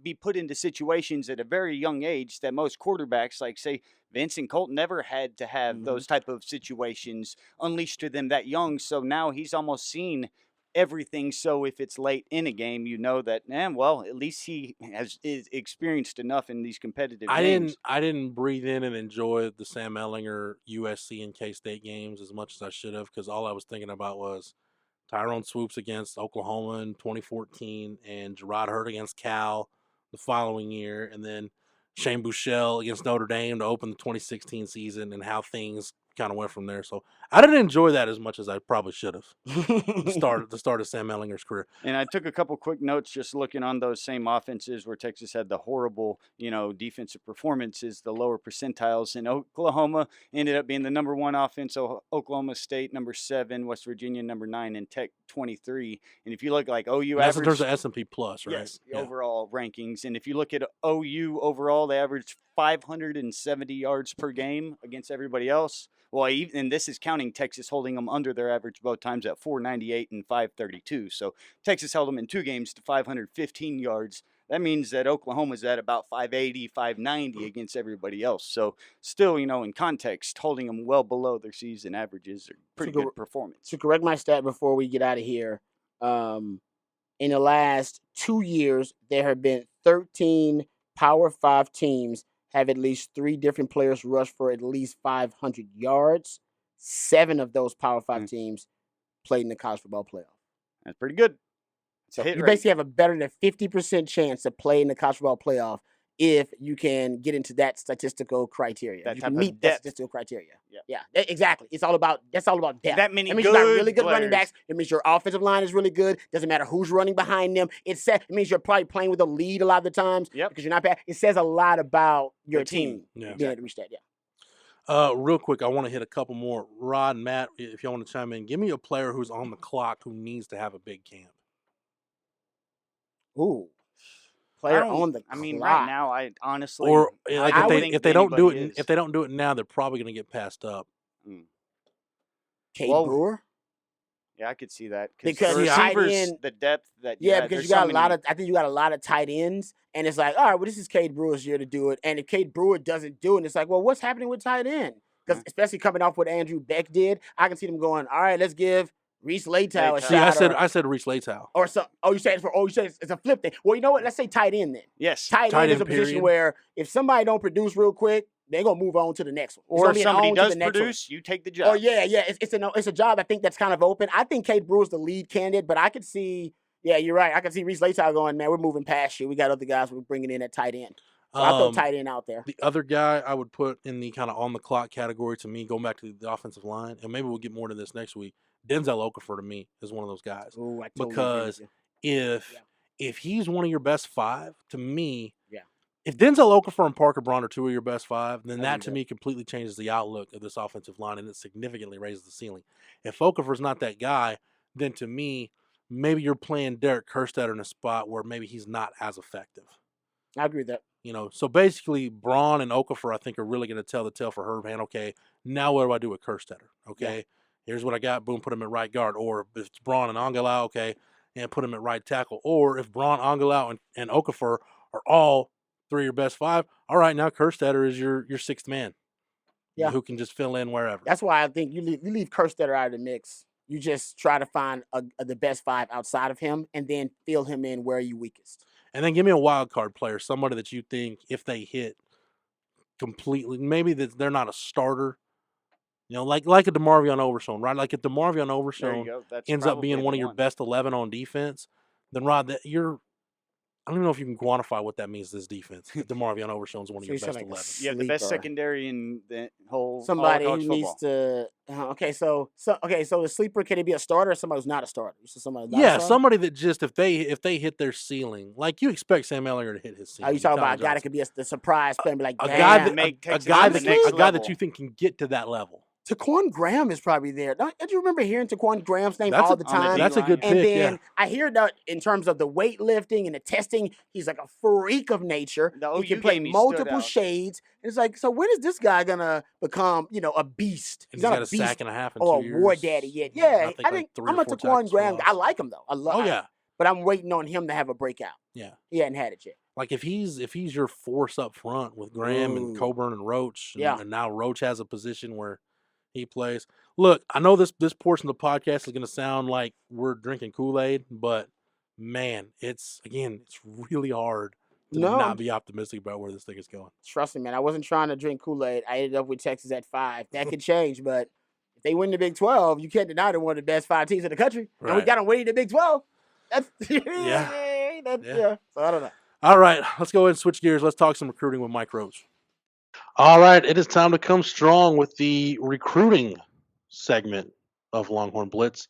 be put into situations at a very young age that most quarterbacks, like say Vince and Colt, never had to have those type of situations unleashed to them that young. So now he's almost seen everything. So if it's late in a game, you know that, well, at least he is experienced enough in these competitive games. I didn't breathe in and enjoy the Sam Ehlinger USC and K-State games as much as I should have, because all I was thinking about was Tyrone Swoops against Oklahoma in 2014 and Gerard Hurt against Cal the following year, and then Shane Buechele against Notre Dame to open the 2016 season, and how things kind of went from there. So I didn't enjoy that as much as I probably should have. the start of Sam Ehlinger's career. And I took a couple quick notes just looking on those same offenses where Texas had the horrible, defensive performances, the lower percentiles. And Oklahoma ended up being the number 1 offense. So Oklahoma State number 7, West Virginia number 9, and Tech 23. And if you look like OU that's average, in terms of S&P Plus, right? Yes, overall rankings. And if you look at OU overall, they averaged 570 yards per game against everybody else. Well, and this is counting Texas holding them under their average both times at 498 and 532. So Texas held them in 2 games to 515 yards. That means that Oklahoma's at about 580, 590 against everybody else. So still, in context, holding them well below their season averages are pretty good performance. To correct my stat before we get out of here, in the last 2 years, there have been 13 Power 5 teams have at least 3 different players rush for at least 500 yards. 7 of those Power 5 teams played in the college football playoff. That's pretty good. So you basically have a better than 50% chance to play in the college football playoff if you can get into that statistical criteria. That you type can of meet that depth. statistical criteria. Yeah, exactly. That's all about depth. That many means you got really good players. running backs. It means your offensive line is really good. Doesn't matter who's running behind them. It means you're probably playing with a lead a lot of the times because you're not bad. It says a lot about your team. Yeah. Being able to reach that. Yeah. Real quick, I want to hit a couple more. Rod and Matt, if y'all want to chime in, give me a player who's on the clock who needs to have a big camp. Ooh, player on the clock. I mean, right now, I honestly, or like if they don't do it, is. if they don't do it now, they're probably going to get passed up. Cade Brewer. Yeah, I could see that because the tight receivers, end, the depth that because you got a lot of. I think you got a lot of tight ends, and it's like, all right, well, this is Cade Brewer's year to do it, and if Cade Brewer doesn't do it, it's like, well, what's happening with tight end? Because especially coming off what Andrew Beck did, I can see them going, all right, let's give Reese Laytow a shot. I said Reese Laytow. Or some. You said it's a flip thing. Well, you know what? Let's say tight end then. Yes, tight end is a position where if somebody don't produce real quick, they're gonna move on to the next one. Or if somebody does produce, you take the job. Oh yeah. It's a job I think that's kind of open. I think Cade Brewer's the lead candidate, but I could see. Yeah, you're right. I can see Reese Laytow going, man, we're moving past you. We got other guys we're bringing in at tight end. So I'll throw tight end out there. The other guy I would put in the kind of on the clock category to me, going back to the offensive line, and maybe we'll get more to this next week. Denzel Okafor to me is one of those guys. Ooh, I totally because if he's one of your best five, to me, yeah. If Denzel Okafor and Parker Braun are two of your best five, then that to me completely changes the outlook of this offensive line, and it significantly raises the ceiling. If Okafor's not that guy, then to me, maybe you're playing Derek Kerstetter in a spot where maybe he's not as effective. I agree with that. You know, so basically, Braun and Okafor, I think, are really going to tell the tale for Herman. Okay, now what do I do with Kerstetter? Okay, here's what I got. Boom, put him at right guard. Or if it's Braun and Angelau, okay, and put him at right tackle. Or if Braun, Angelau, and Okafor are all three of your best five, all right, now Kerstetter is your sixth man. Yeah, who can just fill in wherever. That's why I think you leave Kerstetter out of the mix. You just try to find the best five outside of him, and then fill him in where you weakest. And then give me a wild card player, somebody that you think if they hit completely, maybe that they're not a starter, you know, like a DeMarvion Overshown, right? Like if DeMarvion Overshown ends up being one of your best 11 on defense, then Rod, that I don't even know if you can quantify what that means. This defense, DeMarvion Overshown is one of your best 11. Yeah, the best secondary in the whole. Somebody who needs to. So the sleeper, can it be a starter or somebody who's not a starter? Somebody that just if they hit their ceiling, like you expect Sam Ehlinger to hit his ceiling. Are you talking about a guy that could be the surprise player, like a guy that you think can get to that level? Taquan Graham is probably there. Don't you remember hearing Taquan Graham's name all the time? That's a good pick. And then I hear that in terms of the weightlifting and the testing, he's like a freak of nature. He can play multiple shades. And it's like, so when is this guy gonna become, a beast? He's not a beast sack and a half in 2 years. Or a war daddy yet. Yeah, I think I'm a Taquan Graham. I like him though. I love him. But I'm waiting on him to have a breakout. Yeah. He hadn't had it yet. Like if he's your force up front with Graham and Coburn and Roach, and now Roach has a position where he plays. Look, I know this portion of the podcast is going to sound like we're drinking Kool-Aid, but man, it's really hard to not be optimistic about where this thing is going. Trust me, man. I wasn't trying to drink Kool-Aid. I ended up with Texas at 5. That could change, but if they win the Big 12, you can't deny they're one of the best 5 teams in the country. Right. And we got them winning the Big 12. That's So I don't know. All right, let's go ahead and switch gears. Let's talk some recruiting with Mike Roach. All right, it is time to come strong with the recruiting segment of Longhorn Blitz.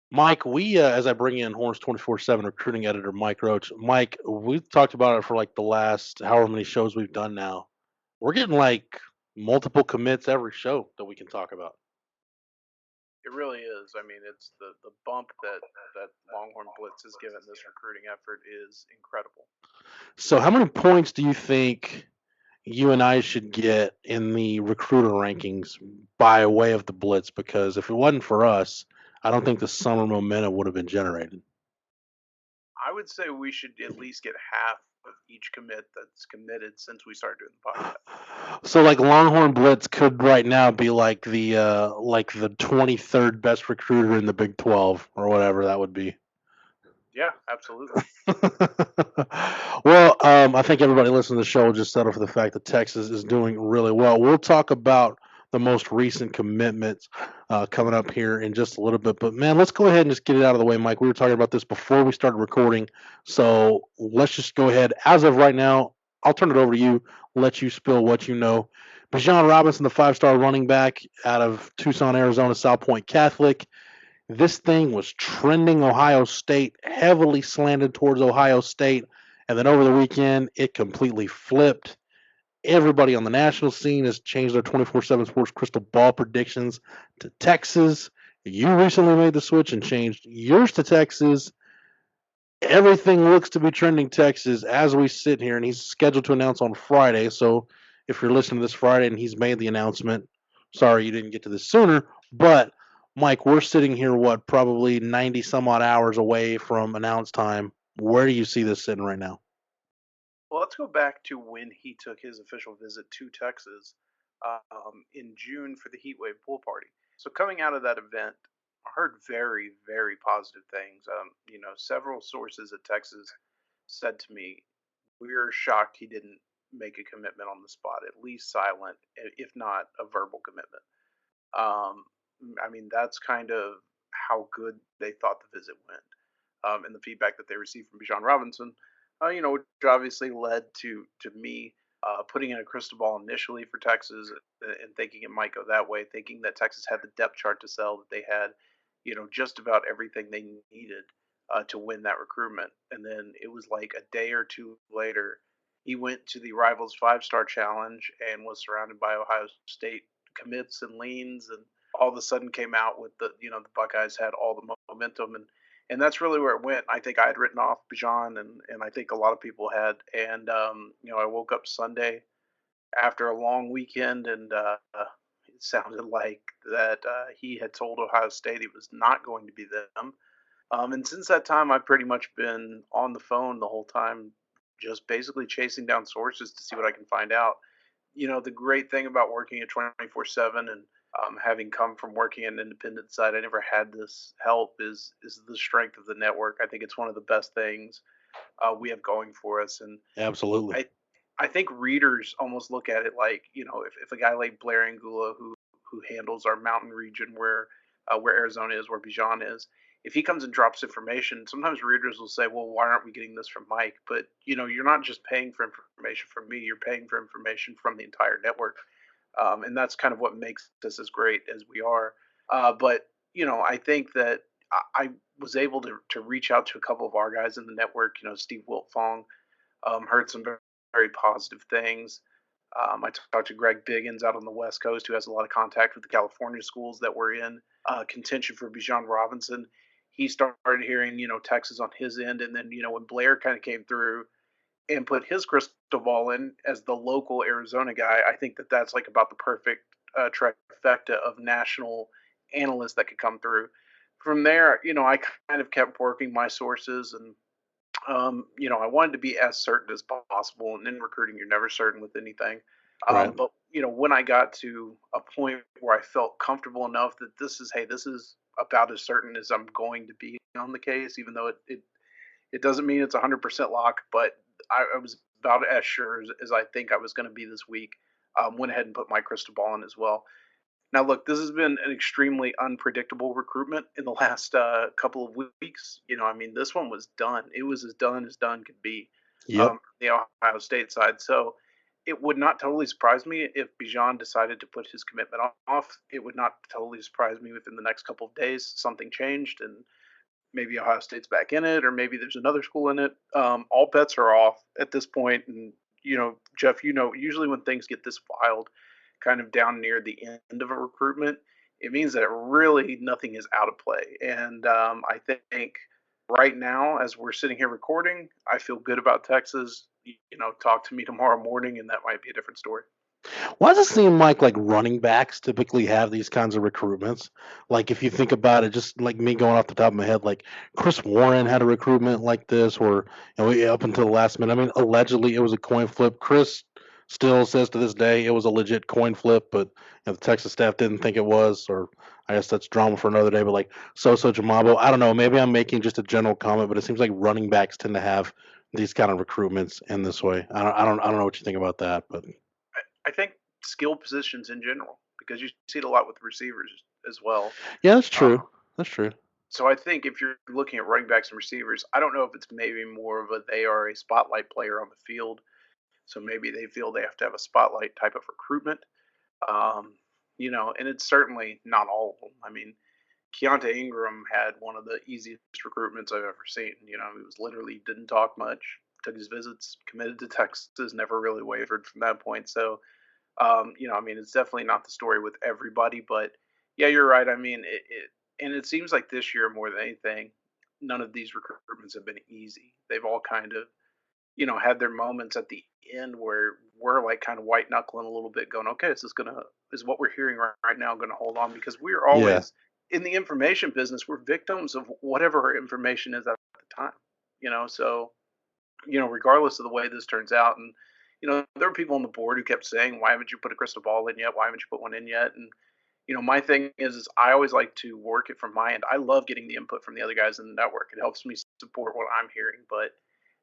Mike, we, as I bring in Horns 24/7 recruiting editor Mike Roach. Mike, we've talked about it for like the last however many shows we've done now. We're getting like multiple commits every show that we can talk about. It really is. I mean, it's the bump that Longhorn Blitz has given this recruiting effort is incredible. So how many points do you think you and I should get in the recruiter rankings by way of the Blitz? Because if it wasn't for us, I don't think the summer momentum would have been generated. I would say we should at least get half of each commit that's committed since we started doing the podcast. So like Longhorn Blitz could right now be like the 23rd best recruiter in the Big 12 or whatever that would be. Yeah, absolutely. Well, I think everybody listening to the show will just settle for the fact that Texas is doing really well. We'll talk about the most recent commitments coming up here in just a little bit. But, man, let's go ahead and just get it out of the way, Mike. We were talking about this before we started recording, so let's just go ahead. As of right now, I'll turn it over to you, let you spill what you know. Bijan Robinson, the 5-star running back out of Tucson, Arizona, South Point Catholic. This thing was trending Ohio State, heavily slanted towards Ohio State, and then over the weekend, it completely flipped. Everybody on the national scene has changed their 24/7 Sports crystal ball predictions to Texas. You recently made the switch and changed yours to Texas. Everything looks to be trending Texas as we sit here, and he's scheduled to announce on Friday. So if you're listening to this Friday and he's made the announcement, sorry you didn't get to this sooner. But Mike, we're sitting here, probably 90 some odd hours away from announce time. Where do you see this sitting right now? Well, let's go back to when he took his official visit to Texas in June for the Heatwave pool party. So coming out of that event, I heard very, very positive things. Several sources at Texas said to me, "We're shocked he didn't make a commitment on the spot, at least silent, if not a verbal commitment." Um, that's kind of how good they thought the visit went, and the feedback that they received from Bijan Robinson, which obviously led to me putting in a crystal ball initially for Texas and thinking it might go that way, thinking that Texas had the depth chart to sell, that they had, just about everything they needed to win that recruitment. And then it was like a day or two later, he went to the Rivals 5-Star Challenge and was surrounded by Ohio State commits and leans, and all of a sudden came out with the Buckeyes had all the momentum, and that's really where it went. I think I had written off Bijan, and I think a lot of people had. And I woke up Sunday after a long weekend, and it sounded like that he had told Ohio State he was not going to be them. And since that time, I've pretty much been on the phone the whole time, just basically chasing down sources to see what I can find out. The great thing about working at 24/7 and having come from working an independent side, I never had this help. Is the strength of the network. I think it's one of the best things we have going for us, and Absolutely. I think readers almost look at it like, if a guy like Blair Angula, who handles our mountain region where Arizona is, where Bijan is, if he comes and drops information, sometimes readers will say, well, why aren't we getting this from Mike? But you're not just paying for information from me; you're paying for information from the entire network, and that's kind of what makes us as great as we are. But I think that I was able to reach out to a couple of our guys in the network. Steve Wiltfong, heard some very, very positive things. I talked to Greg Biggins out on the West Coast, who has a lot of contact with the California schools that were in contention for Bijan Robinson. He started hearing, Texas on his end, and then, when Blair kind of came through and put his crystal ball in as the local Arizona guy, I think that that's like about the perfect trifecta of national analysts that could come through. From there, I kind of kept working my sources, and I wanted to be as certain as possible. And in recruiting, you're never certain with anything. Right. But when I got to a point where I felt comfortable enough that this is about as certain as I'm going to be on the case, even though it doesn't mean it's 100% lock, but I was about as sure as I think I was going to be this week. Went ahead and put my crystal ball in as well. Now, look, this has been an extremely unpredictable recruitment in the last couple of weeks. This one was done. It was as done could be. Yep. The Ohio State side. So it would not totally surprise me if Bijan decided to put his commitment off. It would not totally surprise me if in the next couple of days something changed and maybe Ohio State's back in it, or maybe there's another school in it. All bets are off at this point, and Jeff, usually when things get this wild, kind of down near the end of a recruitment, it means that really nothing is out of play. And I think right now, as we're sitting here recording, I feel good about Texas. Talk to me tomorrow morning, and that might be a different story. Why does it seem like running backs typically have these kinds of recruitments? Like if you think about it, just like me going off the top of my head, like Chris Warren had a recruitment like this, or up until the last minute. I mean, allegedly it was a coin flip. Chris still says to this day it was a legit coin flip, but the Texas staff didn't think it was, or I guess that's drama for another day. But like Soso Jamabo, I don't know. Maybe I'm making just a general comment, but it seems like running backs tend to have these kind of recruitments in this way. I don't know what you think about that, but I think skill positions in general, because you see it a lot with receivers as well. yeah, that's true. That's true. So I think if you're looking at running backs and receivers, I don't know if it's maybe more of they are a spotlight player on the field. So maybe they feel they have to have a spotlight type of recruitment. And it's certainly not all of them. I mean, Keontae Ingram had one of the easiest recruitments I've ever seen. He was literally didn't talk much, took his visits, committed to Texas, never really wavered from that point. So, I mean, it's definitely not the story with everybody, but yeah, you're right. I mean, and it seems like this year more than anything, none of these recruitments have been easy. They've all kind of, had their moments at the end where we're like kind of white knuckling a little bit, going, okay, is what we're hearing right now going to hold on? Because we're always in the information business, we're victims of whatever our information is at the time, so, regardless of the way this turns out. And, there were people on the board who kept saying, why haven't you put a crystal ball in yet? Why haven't you put one in yet? And, my thing is I always like to work it from my end. I love getting the input from the other guys in the network. It helps me support what I'm hearing. But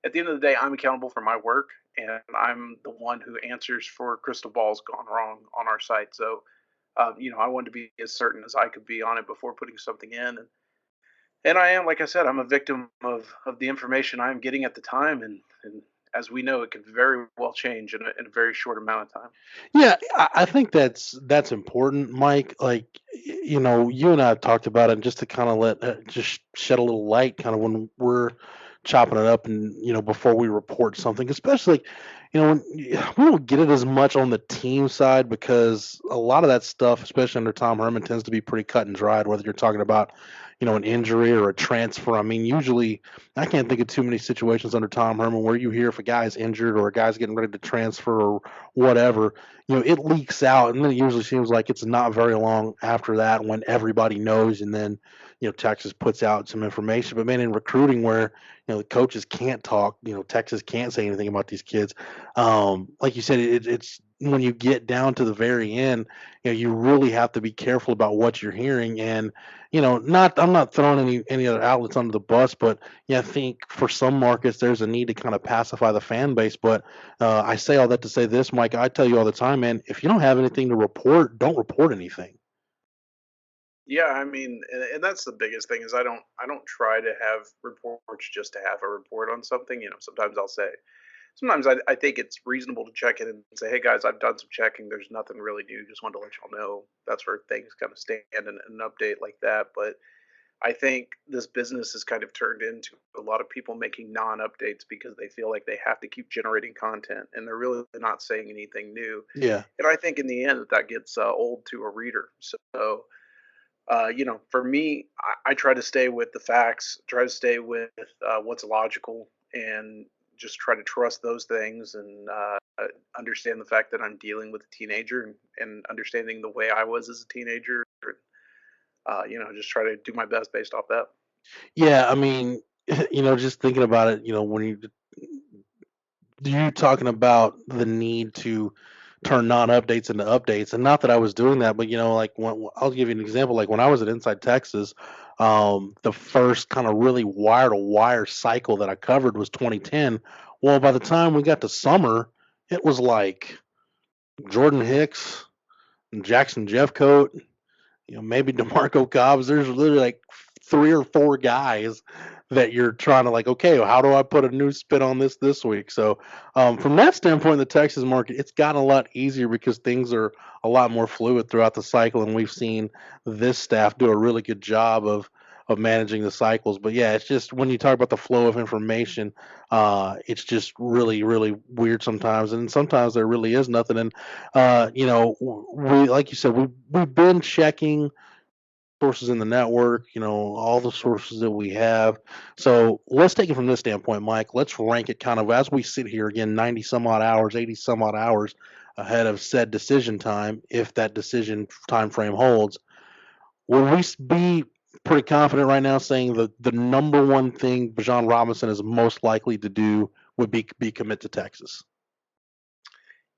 at the end of the day, I'm accountable for my work, and I'm the one who answers for crystal balls gone wrong on our site. So, I wanted to be as certain as I could be on it before putting something in. And I am, like I said, I'm a victim of the information I'm getting at the time. And as we know, it can very well change in a very short amount of time. Yeah, I think that's important, Mike. Like, you and I have talked about it, just to kind of let just shed a little light, kind of when we're chopping it up, and before we report something, especially, when we don't get it as much on the team side, because a lot of that stuff, especially under Tom Herman, tends to be pretty cut and dried. Whether you're talking about an injury or a transfer. I mean, usually I can't think of too many situations under Tom Herman where you hear if a guy's injured or a guy's getting ready to transfer or whatever, it leaks out, and then it usually seems like it's not very long after that when everybody knows, and then Texas puts out some information. But man, in recruiting, where the coaches can't talk, Texas can't say anything about these kids. Like you said, it's when you get down to the very end, you really have to be careful about what you're hearing. And I'm not throwing any other outlets under the bus, but I think for some markets there's a need to kind of pacify the fan base. But I say all that to say this, Mike. I tell you all the time, man, if you don't have anything to report, don't report anything. Yeah, I mean, and that's the biggest thing is I don't try to have reports just to have a report on something. Sometimes I think it's reasonable to check in and say, hey guys, I've done some checking. There's nothing really new. Just wanted to let y'all know. That's where things kind of stand in an update like that. But I think this business has kind of turned into a lot of people making non-updates because they feel like they have to keep generating content, and they're really not saying anything new. Yeah. And I think in the end that gets old to a reader. So, for me, I try to stay with the facts, try to stay with what's logical, and just try to trust those things, and understand the fact that I'm dealing with a teenager, and understanding the way I was as a teenager. Just try to do my best based off that. Yeah, I mean, just thinking about it, when you talking about the need to turn non-updates into updates, and not that I was doing that, but like I'll give you an example. Like when I was at Inside Texas, the first kind of really wire-to-wire cycle that I covered was 2010. Well, by the time we got to summer, it was like Jordan Hicks and Jackson Jeffcoat, maybe DeMarco Cobbs. There's literally like 3 or 4 guys that you're trying to like, okay, well, how do I put a new spin on this week? So from that standpoint, the Texas market, it's gotten a lot easier because things are a lot more fluid throughout the cycle, and we've seen this staff do a really good job of managing the cycles. But yeah, it's just when you talk about the flow of information, it's just really, really weird sometimes, and sometimes there really is nothing. And we, like you said, we've been checking sources in the network, all the sources that we have. So let's take it from this standpoint, Mike. Let's rank it kind of as we sit here again, 90 some odd hours, 80 some odd hours ahead of said decision time. If that decision time frame holds, will we be pretty confident right now saying that the number one thing Bijan Robinson is most likely to do would be commit to Texas?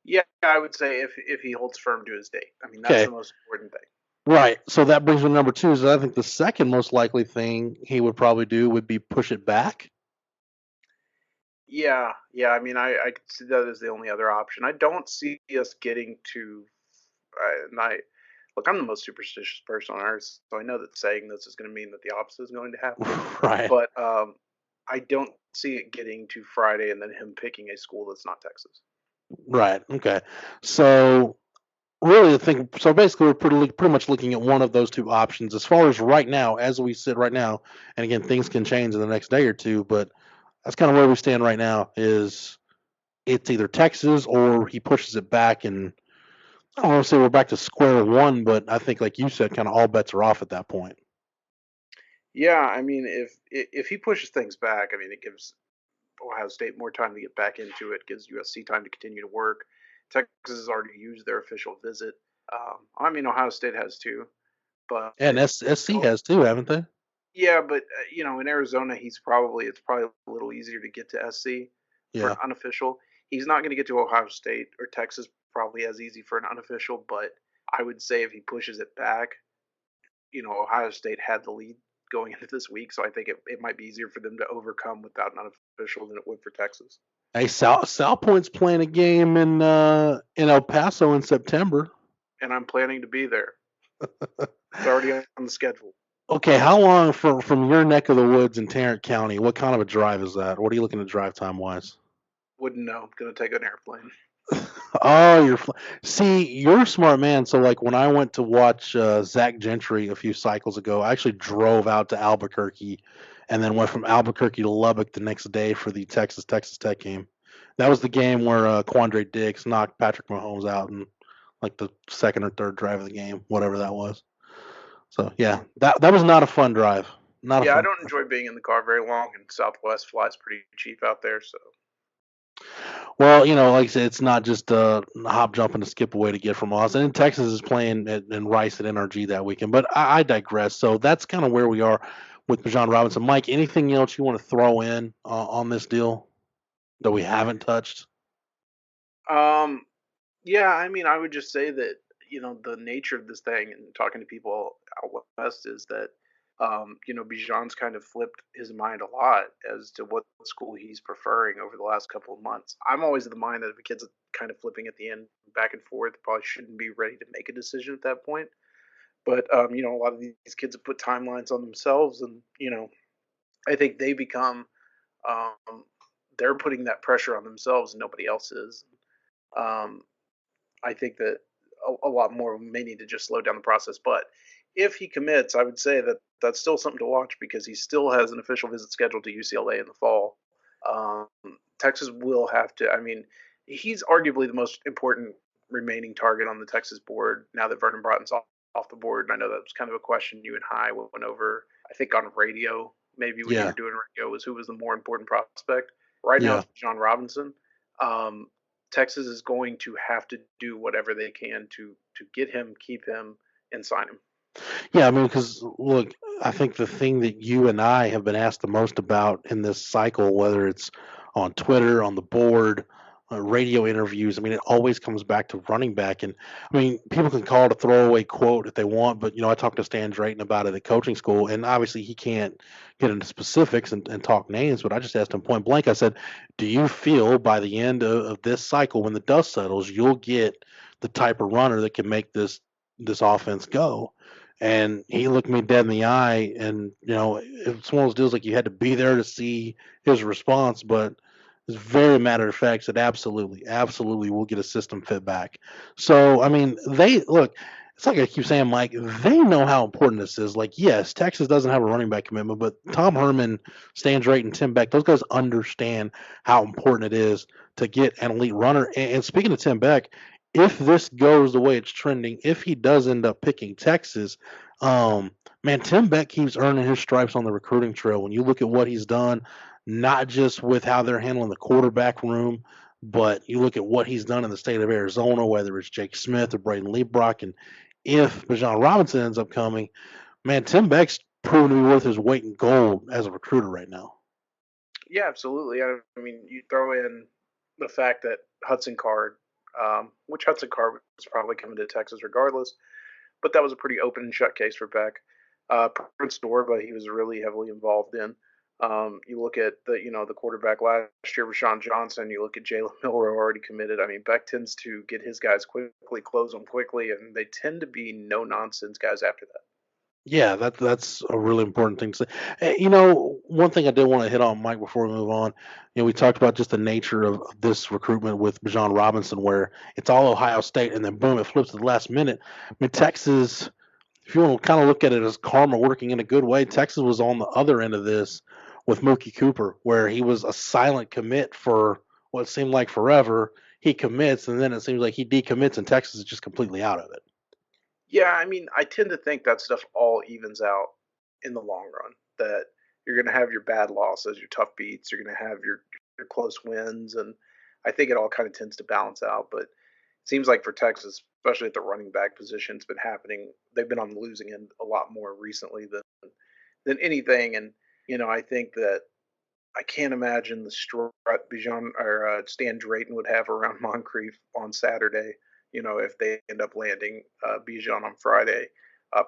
Yeah, I would say if he holds firm to his date. I mean, that's the most important thing. Right. So that brings me to number 2. Is I think the second most likely thing he would probably do would be push it back. Yeah. I mean, I could see that as the only other option. I don't see us getting to. Look, I'm the most superstitious person on earth, so I know that saying this is going to mean that the opposite is going to happen. Right. But I don't see it getting to Friday and then him picking a school that's not Texas. Right. Okay. So really, the thing. So basically, we're pretty much looking at one of those 2 options as far as right now, as we sit right now. And again, things can change in the next day or two. But That's kind of where we stand right now. Is it's either Texas or he pushes it back, and I don't want to say we're back to square one, but I think, like you said, kind of all bets are off at that point. Yeah, I mean, if he pushes things back, I mean, it gives Ohio State more time to get back into it. Gives USC time to continue to work. Texas has already used their official visit. I mean, Ohio State has too, but And SC has too, haven't they? yeah, but in Arizona, it's probably a little easier to get to SC for an Yeah. unofficial. He's not going to get to Ohio State or Texas probably as easy for an unofficial, but I would say if he pushes it back, Ohio State had the lead going into this week, so I think it might be easier for them to overcome without an unofficial than it would for Texas. Hey, South Point's playing a game in El Paso in September. And I'm planning to be there. It's already on the schedule. Okay, how long from your neck of the woods in Tarrant County? What kind of a drive is that? What are you looking at drive time wise? Wouldn't know. I'm gonna take an airplane. Oh, you're a smart man. So, like, when I went to watch Zach Gentry a few cycles ago, I actually drove out to Albuquerque and then went from Albuquerque to Lubbock the next day for the Texas Tech game. That was the game where Quandre Diggs knocked Patrick Mahomes out in like the second or third drive of the game, whatever that was. So yeah, that was not a fun drive. I don't enjoy being in the car very long, and Southwest flies pretty cheap out there. So. Well, like I said, it's not just a hop, jump, and a skip away to get from Austin. And Texas is playing in Rice at NRG that weekend. But I digress. So that's kind of where we are with Bijan Robinson. Mike, anything else you want to throw in on this deal that we haven't touched? Yeah, I mean, I would just say that the nature of this thing and talking to people out west is that Bijan's kind of flipped his mind a lot as to what school he's preferring over the last couple of months. I'm always of the mind that if a kid's kind of flipping at the end, back and forth, probably shouldn't be ready to make a decision at that point. But a lot of these kids have put timelines on themselves, and I think they become they're putting that pressure on themselves, and nobody else is. I think that a lot more may need to just slow down the process. But if he commits, I would say that that's still something to watch because he still has an official visit scheduled to UCLA in the fall. Texas will have to. I mean, he's arguably the most important remaining target on the Texas board now that Vernon Broughton's off the board. And I know that was kind of a question you and I went over, I think, on radio. Maybe when you were doing radio, was who was the more important prospect. Right now, it's Bijan Robinson. Texas is going to have to do whatever they can to get him, keep him, and sign him. Yeah, I mean, because look, I think the thing that you and I have been asked the most about in this cycle, whether it's on Twitter, on the board, radio interviews, I mean, it always comes back to running back. And I mean, people can call it a throwaway quote if they want, but I talked to Stan Drayton about it at coaching school, and obviously he can't get into specifics and talk names, but I just asked him point blank. I said, do you feel by the end of this cycle, when the dust settles, you'll get the type of runner that can make this offense go? And he looked me dead in the eye, and it's one of those deals like you had to be there to see his response, but it's very matter of fact that absolutely will get a system fit back. So I mean, it's like I keep saying, Mike, they know how important this is. Like, yes, Texas doesn't have a running back commitment, but Tom Herman, Stan Drayton, Tim Beck, those guys understand how important it is to get an elite runner. And speaking of Tim Beck, if this goes the way it's trending, if he does end up picking Texas, man, Tim Beck keeps earning his stripes on the recruiting trail. When you look at what he's done, not just with how they're handling the quarterback room, but you look at what he's done in the state of Arizona, whether it's Jake Smith or Braden Liebrock, and if Bijan Robinson ends up coming, man, Tim Beck's proven to be worth his weight in gold as a recruiter right now. Yeah, absolutely. I mean, you throw in the fact that Hudson Card, which Hudson Card was probably coming to Texas regardless, but that was a pretty open and shut case for Beck. Prince Norva, he was really heavily involved in. You look at the quarterback last year, Rashawn Johnson. You look at Jalen Milroe, already committed. I mean, Beck tends to get his guys quickly, close them quickly, and they tend to be no nonsense guys after that. Yeah, that's a really important thing to say. One thing I did want to hit on, Mike, before we move on, we talked about just the nature of this recruitment with Bijan Robinson, where it's all Ohio State, and then boom, it flips at the last minute. I mean, Texas, if you want to kind of look at it as karma working in a good way, Texas was on the other end of this, with Mookie Cooper, where he was a silent commit for what seemed like forever. He commits, and then it seems like he decommits, and Texas is just completely out of it. Yeah, I mean, I tend to think that stuff all evens out in the long run. That you're going to have your bad losses, your tough beats, you're going to have your close wins, and I think it all kind of tends to balance out. But it seems like for Texas, especially at the running back position, it's been happening. They've been on the losing end a lot more recently than anything, and I think that I can't imagine the strut Bijan or Stan Drayton would have around Moncrief on Saturday. If they end up landing Bijan on Friday,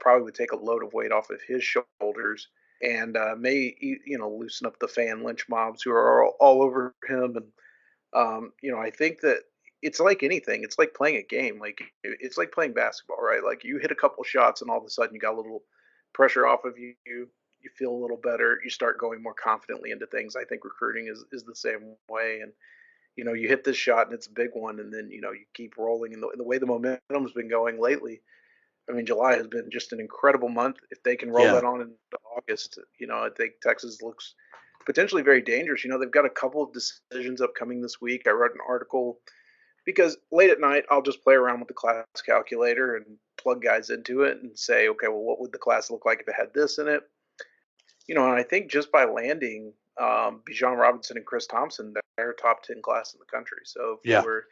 probably would take a load of weight off of his shoulders and may loosen up the fan lynch mobs who are all over him. And I think that it's like anything. It's like playing a game. Like it's like playing basketball, right? Like you hit a couple shots and all of a sudden you got a little pressure off of you. You feel a little better. You start going more confidently into things. I think recruiting is the same way. And you hit this shot and it's a big one, and then you keep rolling. And the way the momentum's been going lately, I mean, July has been just an incredible month. If they can roll that on into August, I think Texas looks potentially very dangerous. They've got a couple of decisions upcoming this week. I wrote an article because late at night I'll just play around with the class calculator and plug guys into it and say, okay, well, what would the class look like if it had this in it? And I think just by landing Bijan Robinson and Chris Thompson, they're a top 10 class in the country. So if you were,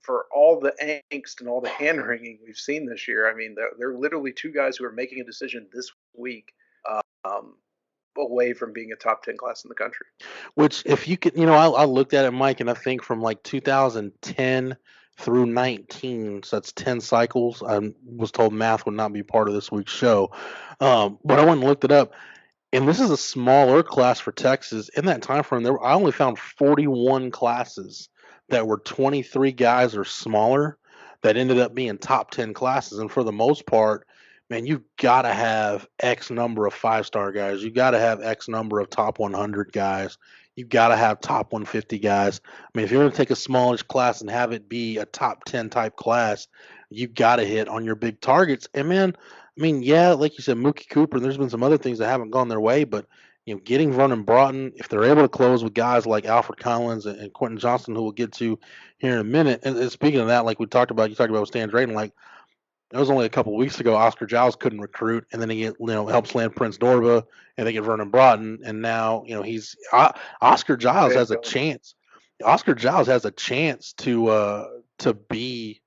for all the angst and all the hand wringing we've seen this year, I mean, they're literally two guys who are making a decision this week away from being a top 10 class in the country. Which, if you could, I looked at it, Mike, and I think from like 2010 through 19, so that's 10 cycles. I was told math would not be part of this week's show, but I went and looked it up. And this is a smaller class for Texas. In that time frame, I only found 41 classes that were 23 guys or smaller that ended up being top 10 classes. And for the most part, man, you got to have X number of 5-star guys. You got to have X number of top 100 guys. You got to have top 150 guys. I mean, if you're going to take a smallish class and have it be a top 10 type class, you got to hit on your big targets. And man, I mean, yeah, like you said, Mookie Cooper, and there's been some other things that haven't gone their way, but getting Vernon Broughton, if they're able to close with guys like Alfred Collins and Quentin Johnson, who we'll get to here in a minute. And speaking of that, like you talked about with Stan Drayton, like it was only a couple of weeks ago, Oscar Giles couldn't recruit, and then he helps land Prince Dorba, and they get Vernon Broughton, and now he's Oscar Giles has a chance. Oscar Giles has a chance to be.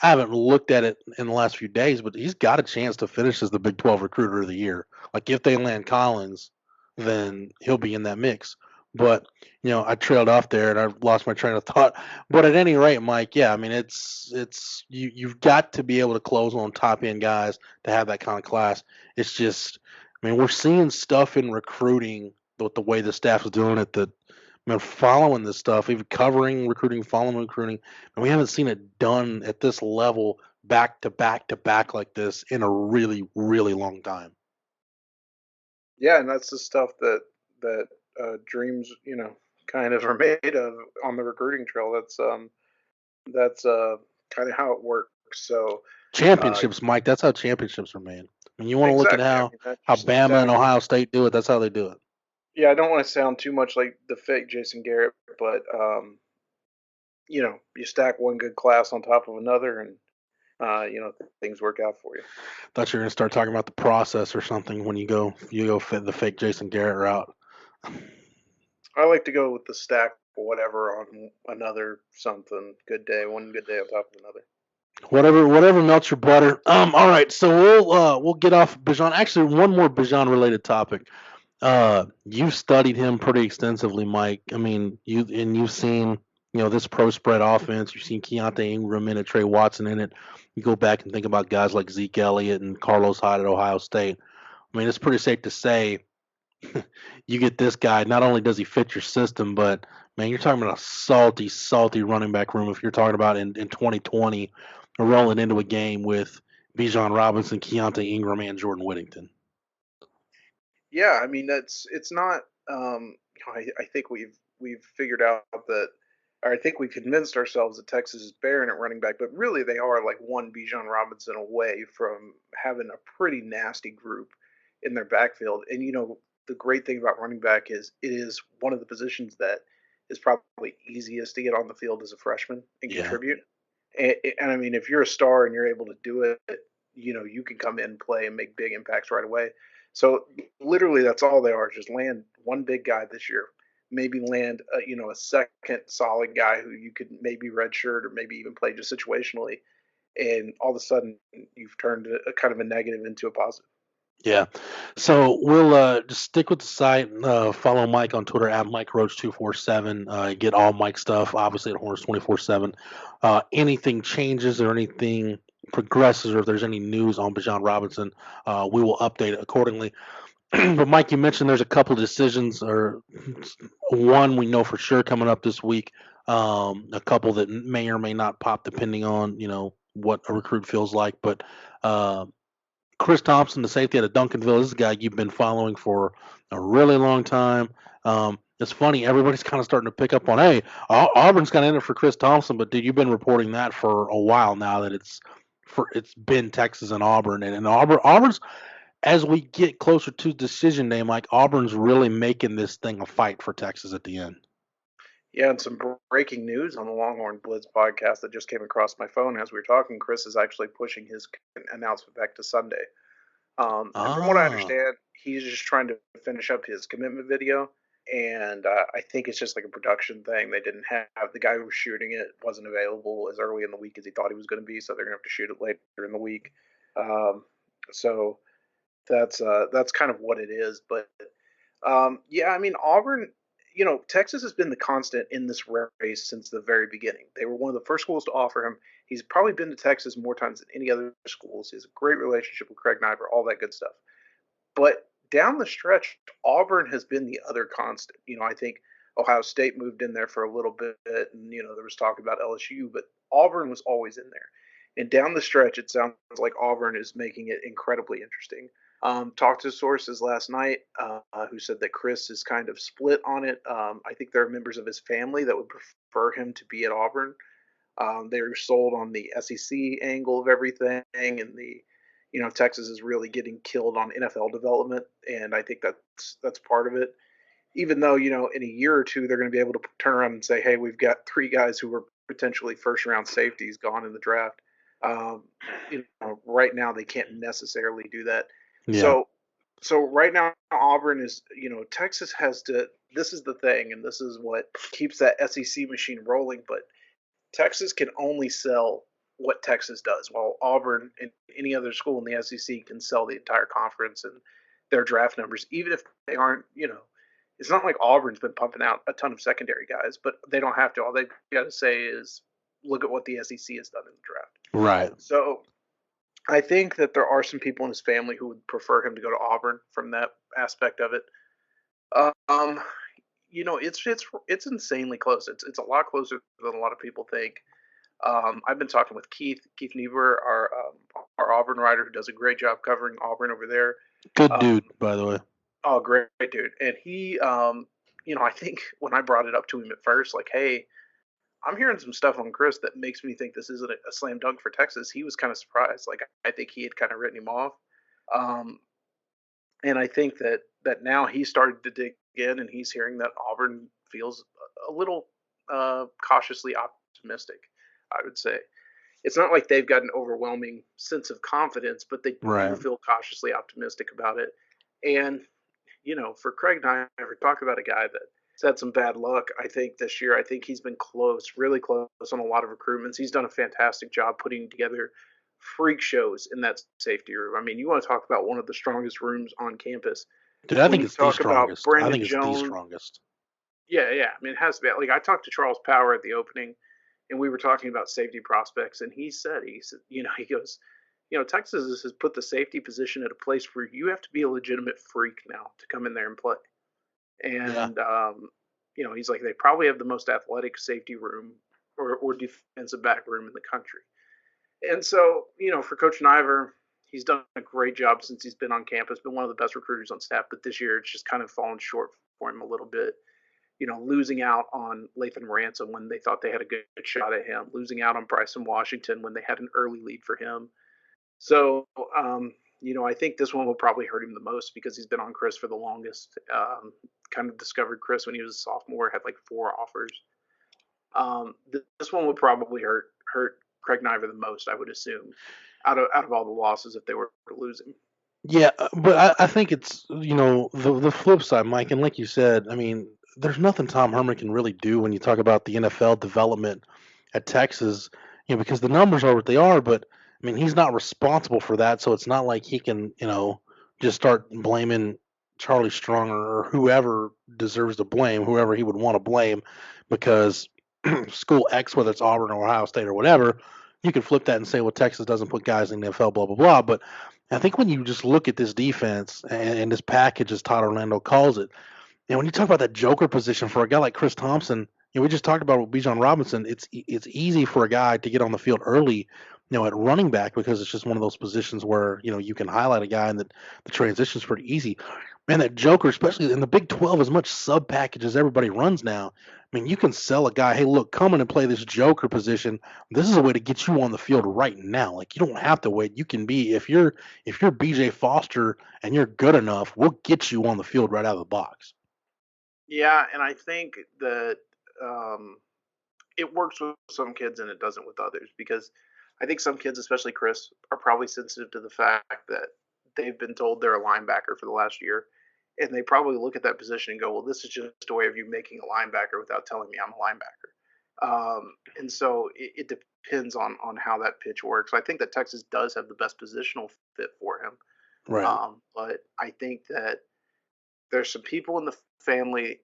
I haven't looked at it in the last few days, but he's got a chance to finish as the Big 12 Recruiter of the Year. Like if they land Collins, then he'll be in that mix. But I trailed off there and I lost my train of thought. But at any rate, Mike, yeah, I mean it's you've got to be able to close on top end guys to have that kind of class. It's just, I mean, we're seeing stuff in recruiting with the way the staff is doing it that. I mean, following this stuff, even covering recruiting, following recruiting, and we haven't seen it done at this level back to back to back like this in a really, really long time. Yeah, and that's the stuff that dreams, kind of are made of on the recruiting trail. That's kind of how it works. So championships, Mike. That's how championships are made. I mean, you want to look at how Bama and Ohio State do it. That's how they do it. Yeah, I don't want to sound too much like the fake Jason Garrett, but you stack one good class on top of another, and things work out for you. Thought you were gonna start talking about the process or something when you go the fake Jason Garrett route. I like to go with the stack whatever on another something. One good day on top of another. Whatever melts your butter. All right, so we'll get off Bijan. Actually, one more Bijan related topic. You've studied him pretty extensively, Mike. I mean, you've seen this pro spread offense. You've seen Keontae Ingram in it, Trey Watson in it. You go back and think about guys like Zeke Elliott and Carlos Hyde at Ohio State. I mean, it's pretty safe to say you get this guy. Not only does he fit your system, but man, you're talking about a salty, salty running back room. If you're talking about in 2020, rolling into a game with Bijan Robinson, Keontae Ingram, and Jordan Whittington. Yeah, I mean it's not. I think we've figured out that, or I think we convinced ourselves that Texas is barren at running back, but really they are like one Bijan Robinson away from having a pretty nasty group in their backfield. And the great thing about running back is it is one of the positions that is probably easiest to get on the field as a freshman and contribute. And I mean, if you're a star and you're able to do it, you can come in, play, and make big impacts right away. So literally, that's all they are: just land one big guy this year, maybe land a second solid guy who you could maybe redshirt or maybe even play just situationally, and all of a sudden you've turned a kind of a negative into a positive. Yeah. So we'll just stick with the site. Follow Mike on Twitter at MikeRoach247. Get all Mike stuff, obviously at Horns 24/7. Anything changes or anything progresses, or if there's any news on Bijan Robinson, we will update it accordingly. But Mike, you mentioned there's a couple of decisions, or one we know for sure coming up this week. A couple that may or may not pop depending on what a recruit feels like, but. Chris Thompson, the safety out of Duncanville, this is a guy you've been following for a really long time. It's funny, everybody's kind of starting to pick up on, hey, Auburn's kind of in it for Chris Thompson, but dude, you've been reporting that for a while now that it's been Texas and Auburn, and Auburn's as we get closer to decision day, Mike, Auburn's really making this thing a fight for Texas at the end. Yeah, and some breaking news on the Longhorn Blitz podcast that just came across my phone as we were talking. Chris is actually pushing his announcement back to Sunday. And from what I understand, he's just trying to finish up his commitment video. And I think it's just like a production thing. They didn't have the guy who was shooting it wasn't available as early in the week as he thought he was going to be, so they're going to have to shoot it later in the week. So that's kind of what it is. But yeah, I mean, Auburn, Texas has been the constant in this race since the very beginning. They were one of the first schools to offer him. He's probably been to Texas more times than any other schools. He has a great relationship with Craig Niver, all that good stuff. But down the stretch, Auburn has been the other constant. I think Ohio State moved in there for a little bit, and there was talk about LSU, but Auburn was always in there. And down the stretch, it sounds like Auburn is making it incredibly interesting. Talked to sources last night who said that Chris is kind of split on it. I think there are members of his family that would prefer him to be at Auburn. They were sold on the SEC angle of everything, and Texas is really getting killed on NFL development, and I think that's part of it. Even though in a year or two they're going to be able to turn around and say, hey, we've got 3 guys who were potentially first round safeties gone in the draft. Right now they can't necessarily do that. Yeah. So right now Auburn is, Texas has to. This is the thing, and this is what keeps that SEC machine rolling. But Texas can only sell what Texas does, while Auburn and any other school in the SEC can sell the entire conference and their draft numbers, even if they aren't. It's not like Auburn's been pumping out a ton of secondary guys, but they don't have to. All they've got to say is, look at what the SEC has done in the draft. Right. So I think that there are some people in his family who would prefer him to go to Auburn from that aspect of it. It's insanely close. It's a lot closer than a lot of people think. I've been talking with Keith Niebuhr, our Auburn writer, who does a great job covering Auburn over there. Good dude, by the way. Oh, great dude. And he, I think when I brought it up to him at first, like, hey, I'm hearing some stuff on Chris that makes me think this isn't a slam dunk for Texas. He was kind of surprised. Like, I think he had kind of written him off. And I think that now he started to dig in, and he's hearing that Auburn feels a little cautiously optimistic, I would say. It's not like they've got an overwhelming sense of confidence, but they do feel cautiously optimistic about it. And, for Craig and I ever talk about a guy that's had some bad luck, I think this year, I think he's been close, really close on a lot of recruitments. He's done a fantastic job putting together freak shows in that safety room. I mean, you want to talk about one of the strongest rooms on campus. Dude, I think it's the strongest. I think it's the strongest. Yeah. I mean, it has to be. Like, I talked to Charles Power at the opening, and we were talking about safety prospects, and he said, he goes, Texas has put the safety position at a place where you have to be a legitimate freak now to come in there and play. And, he's like, they probably have the most athletic safety room or defensive back room in the country. And so, for Coach Niver, he's done a great job since he's been on campus, been one of the best recruiters on staff, but this year it's just kind of fallen short for him a little bit. Losing out on Lathan Ransom when they thought they had a good shot at him, losing out on Bryson Washington when they had an early lead for him. So, I think this one will probably hurt him the most because he's been on Chris for the longest. Kind of discovered Chris when he was a sophomore, had like 4 offers. This one would probably hurt Craig Niver the most, I would assume, out of all the losses if they were to lose him. Yeah, but I think it's the flip side, Mike, and like you said, I mean, there's nothing Tom Herman can really do when you talk about the NFL development at Texas, because the numbers are what they are, but I mean, he's not responsible for that, so it's not like he can, just start blaming Charlie Strong or whoever deserves to blame, whoever he would want to blame, because school X, whether it's Auburn or Ohio State or whatever, you can flip that and say, well, Texas doesn't put guys in the NFL, blah, blah, blah. But I think when you just look at this defense and this package, as Todd Orlando calls it, and when you talk about that joker position for a guy like Chris Thompson, we just talked about with Bijan Robinson, it's easy for a guy to get on the field early, at running back, because it's just one of those positions where, you can highlight a guy and that the transition's pretty easy. Man, that joker, especially in the Big 12, as much sub package as everybody runs now, I mean, you can sell a guy, hey, look, come in and play this joker position. This is a way to get you on the field right now. Like, you don't have to wait. You can be, if you're BJ Foster and you're good enough, we'll get you on the field right out of the box. Yeah, and I think that it works with some kids and it doesn't with others, because I think some kids, especially Chris, are probably sensitive to the fact that they've been told they're a linebacker for the last year, and they probably look at that position and go, well, this is just a way of you making a linebacker without telling me I'm a linebacker. And so it depends on how that pitch works. I think that Texas does have the best positional fit for him. Right. But I think that there's some people in the family.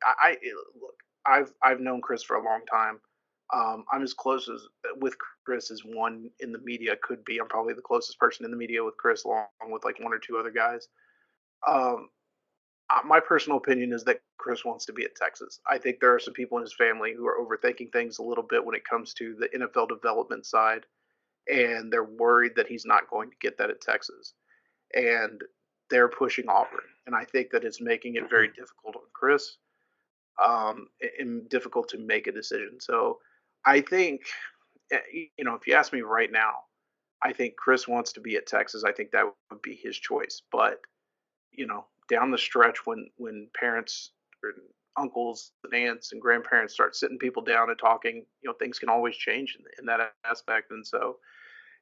I've known Chris for a long time. I'm as close with Chris as one in the media could be. I'm probably the closest person in the media with Chris, along with like 1 or 2 other guys. My personal opinion is that Chris wants to be at Texas. I think there are some people in his family who are overthinking things a little bit when it comes to the NFL development side, and they're worried that he's not going to get that at Texas. And they're pushing Auburn. And I think that it's making it very difficult on Chris, and difficult to make a decision. So I think, if you ask me right now, I think Chris wants to be at Texas. I think that would be his choice. But, down the stretch when parents or uncles and aunts and grandparents start sitting people down and talking, things can always change in that aspect. And so,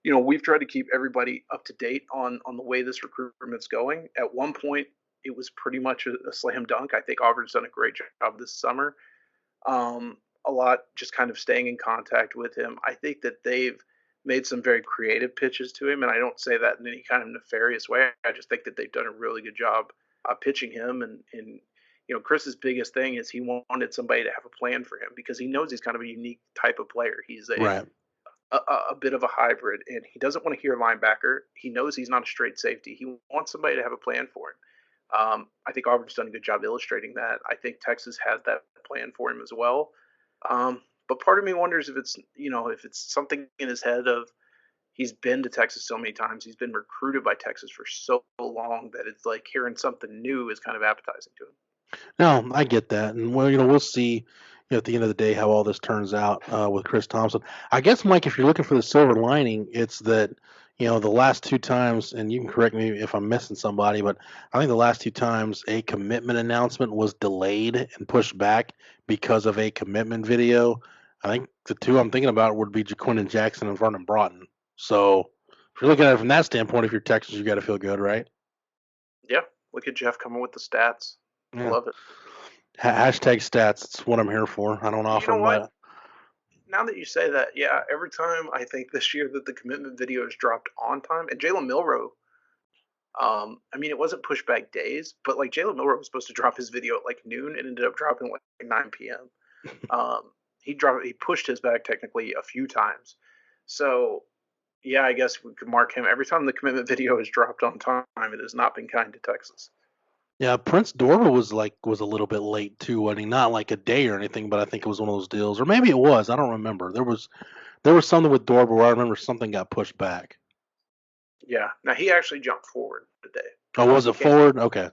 we've tried to keep everybody up to date on the way this recruitment's going. At one point, it was pretty much a slam dunk. I think Auburn's done a great job this summer. A lot just kind of staying in contact with him. I think that they've made some very creative pitches to him, and I don't say that in any kind of nefarious way. I just think that they've done a really good job pitching him. And Chris's biggest thing is he wanted somebody to have a plan for him, because he knows he's kind of a unique type of player. He's a bit of a hybrid, and he doesn't want to hear linebacker. He knows he's not a straight safety. He wants somebody to have a plan for him. I think Auburn's done a good job illustrating that. I think Texas has that plan for him as well. But part of me wonders if it's something in his head of he's been to Texas so many times, he's been recruited by Texas for so long that it's like hearing something new is kind of appetizing to him. No, I get that, and we'll see. At the end of the day, how all this turns out with Chris Thompson. I guess, Mike, if you're looking for the silver lining, it's that the last 2 times, and you can correct me if I'm missing somebody, but I think the last 2 times a commitment announcement was delayed and pushed back because of a commitment video. I think the 2 I'm thinking about would be Jaquindon Jackson and Vernon Broughton. So if you're looking at it from that standpoint, if you're Texas, you got to feel good, right? Yeah, look at Jeff coming with the stats. Yeah. Love it. Hashtag stats. It's what I'm here for. I don't offer what? Now that you say that, yeah, every time I think this year that the commitment video is dropped on time, and Jalen Milroe, it wasn't pushed back days, but like Jalen Milroe was supposed to drop his video at like noon and ended up dropping like 9 p.m. He pushed his back technically a few times. So, yeah, I guess we could mark him. Every time the commitment video is dropped on time, it has not been kind to Texas. Yeah, Prince Dorva was a little bit late too, wasn't he? Not like a day or anything, but I think it was one of those deals, or maybe it was. I don't remember. There was something with Dorva where I remember something got pushed back. Yeah. Now he actually jumped forward today. Oh, was it forward? Okay.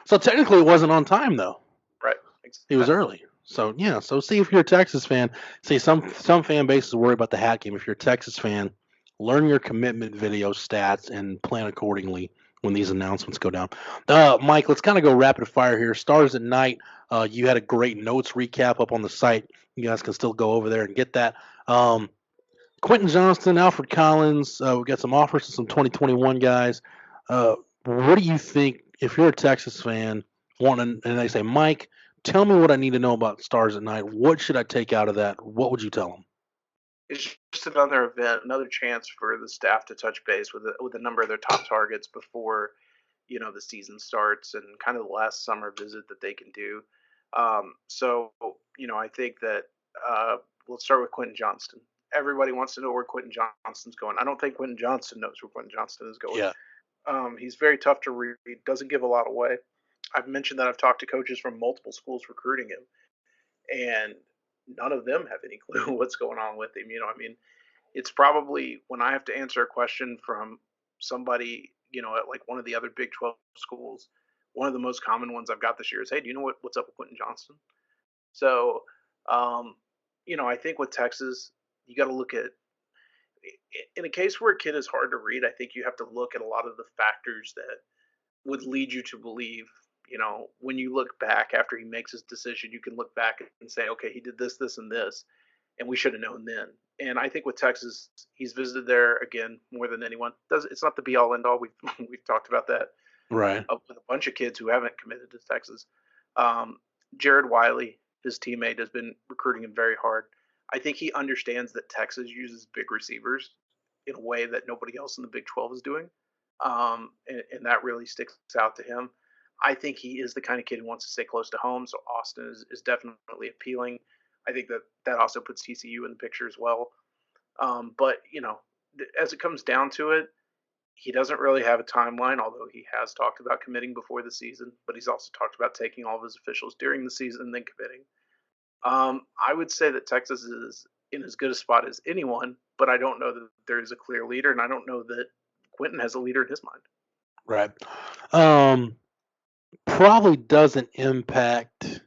So technically, it wasn't on time though. Right. Exactly. He was early. So yeah. So see, if you're a Texas fan, see some fan bases worry about the hat game. If you're a Texas fan, learn your commitment video stats and plan accordingly when these announcements go down. Mike, let's kind of go rapid fire here. Stars at Night. You had a great notes recap up on the site. You guys can still go over there and get that. Quentin Johnston, Alfred Collins. We got some offers to some 2021 guys. What do you think if you're a Texas fan and they say, Mike, tell me what I need to know about Stars at Night. What should I take out of that? What would you tell them? It's just another event, another chance for the staff to touch base with a number of their top targets before, the season starts, and kind of the last summer visit that they can do. I think that we'll start with Quentin Johnston. Everybody wants to know where Quentin Johnston's going. I don't think Quentin Johnston knows where Quentin Johnston is going. Yeah. He's very tough to read, doesn't give a lot away. I've mentioned that I've talked to coaches from multiple schools recruiting him, and none of them have any clue what's going on with him. It's probably when I have to answer a question from somebody, at like one of the other Big 12 schools, one of the most common ones I've got this year is, hey, do you know what's up with Quentin Johnston? So, I think with Texas, you got to look at, in a case where a kid is hard to read, I think you have to look at a lot of the factors that would lead you to believe, when you look back after he makes his decision, you can look back and say, okay, he did this, this, and this, and we should have known then. And I think with Texas, he's visited there again more than anyone. It's not the be all end all. We've talked about that, right? With a bunch of kids who haven't committed to Texas. Jared Wiley, his teammate, has been recruiting him very hard. I think he understands that Texas uses big receivers in a way that nobody else in the Big 12 is doing, and that really sticks out to him. I think he is the kind of kid who wants to stay close to home, so Austin is definitely appealing. I think that also puts TCU in the picture as well. But, as it comes down to it, he doesn't really have a timeline, although he has talked about committing before the season, but he's also talked about taking all of his officials during the season and then committing. I would say that Texas is in as good a spot as anyone, but I don't know that there is a clear leader, and I don't know that Quentin has a leader in his mind. Right. Probably doesn't impact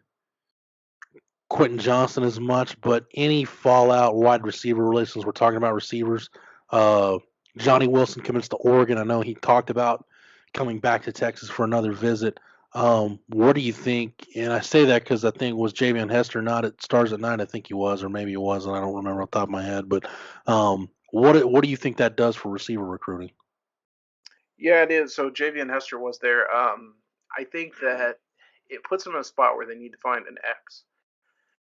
Quentin Johnston as much, but any fallout wide receiver relations, we're talking about receivers. Johnny Wilson commits to Oregon. I know he talked about coming back to Texas for another visit. What do you think? And I say that because I think was Javion Hester not at Stars at Night? I think he was, or maybe he wasn't. I don't remember off the top of my head. But what do you think that does for receiver recruiting? Yeah, it is. So Javion Hester was there. I think that it puts them in a spot where they need to find an X.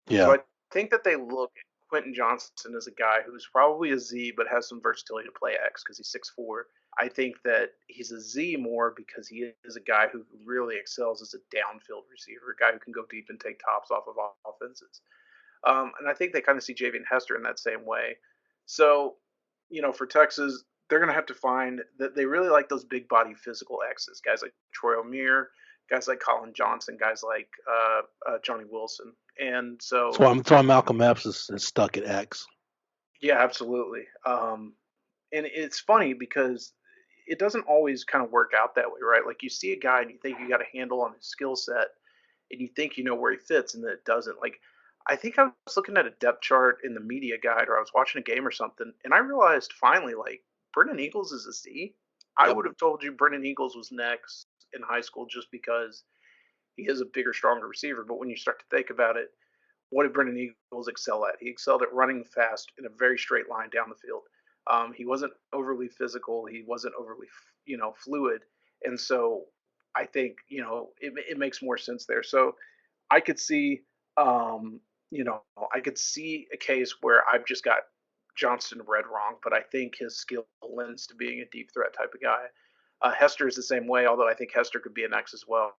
Yeah. So I think that they look at Quentin Johnston as a guy who's probably a Z but has some versatility to play X because he's 6'4". I think that he's a Z more because he is a guy who really excels as a downfield receiver, a guy who can go deep and take tops off of offenses. And I think they kind of see Javion Hester in that same way. So, for Texas, they're going to have to find that they really like those big body physical X's, guys like Troy O'Meara, guys like Colin Johnson, guys like Johnny Wilson. And so that's why Malcolm Epps is stuck at X. Yeah, absolutely. And it's funny because it doesn't always kind of work out that way, right? Like you see a guy and you think you got a handle on his skill set and you think you know where he fits and then it doesn't. Like I think I was looking at a depth chart in the media guide or I was watching a game or something and I realized finally like Brennan Eagles is a Z. I would have told you Brennan Eagles was next in high school just because he is a bigger, stronger receiver. But when you start to think about it, what did Brennan Eagles excel at? He excelled at running fast in a very straight line down the field. He wasn't overly physical. He wasn't overly, fluid. And so I think, it makes more sense there. So I could see, I could see a case where I've just got Johnston read wrong, but I think his skill lends to being a deep threat type of guy. Hester is the same way, although I think Hester could be an X as well.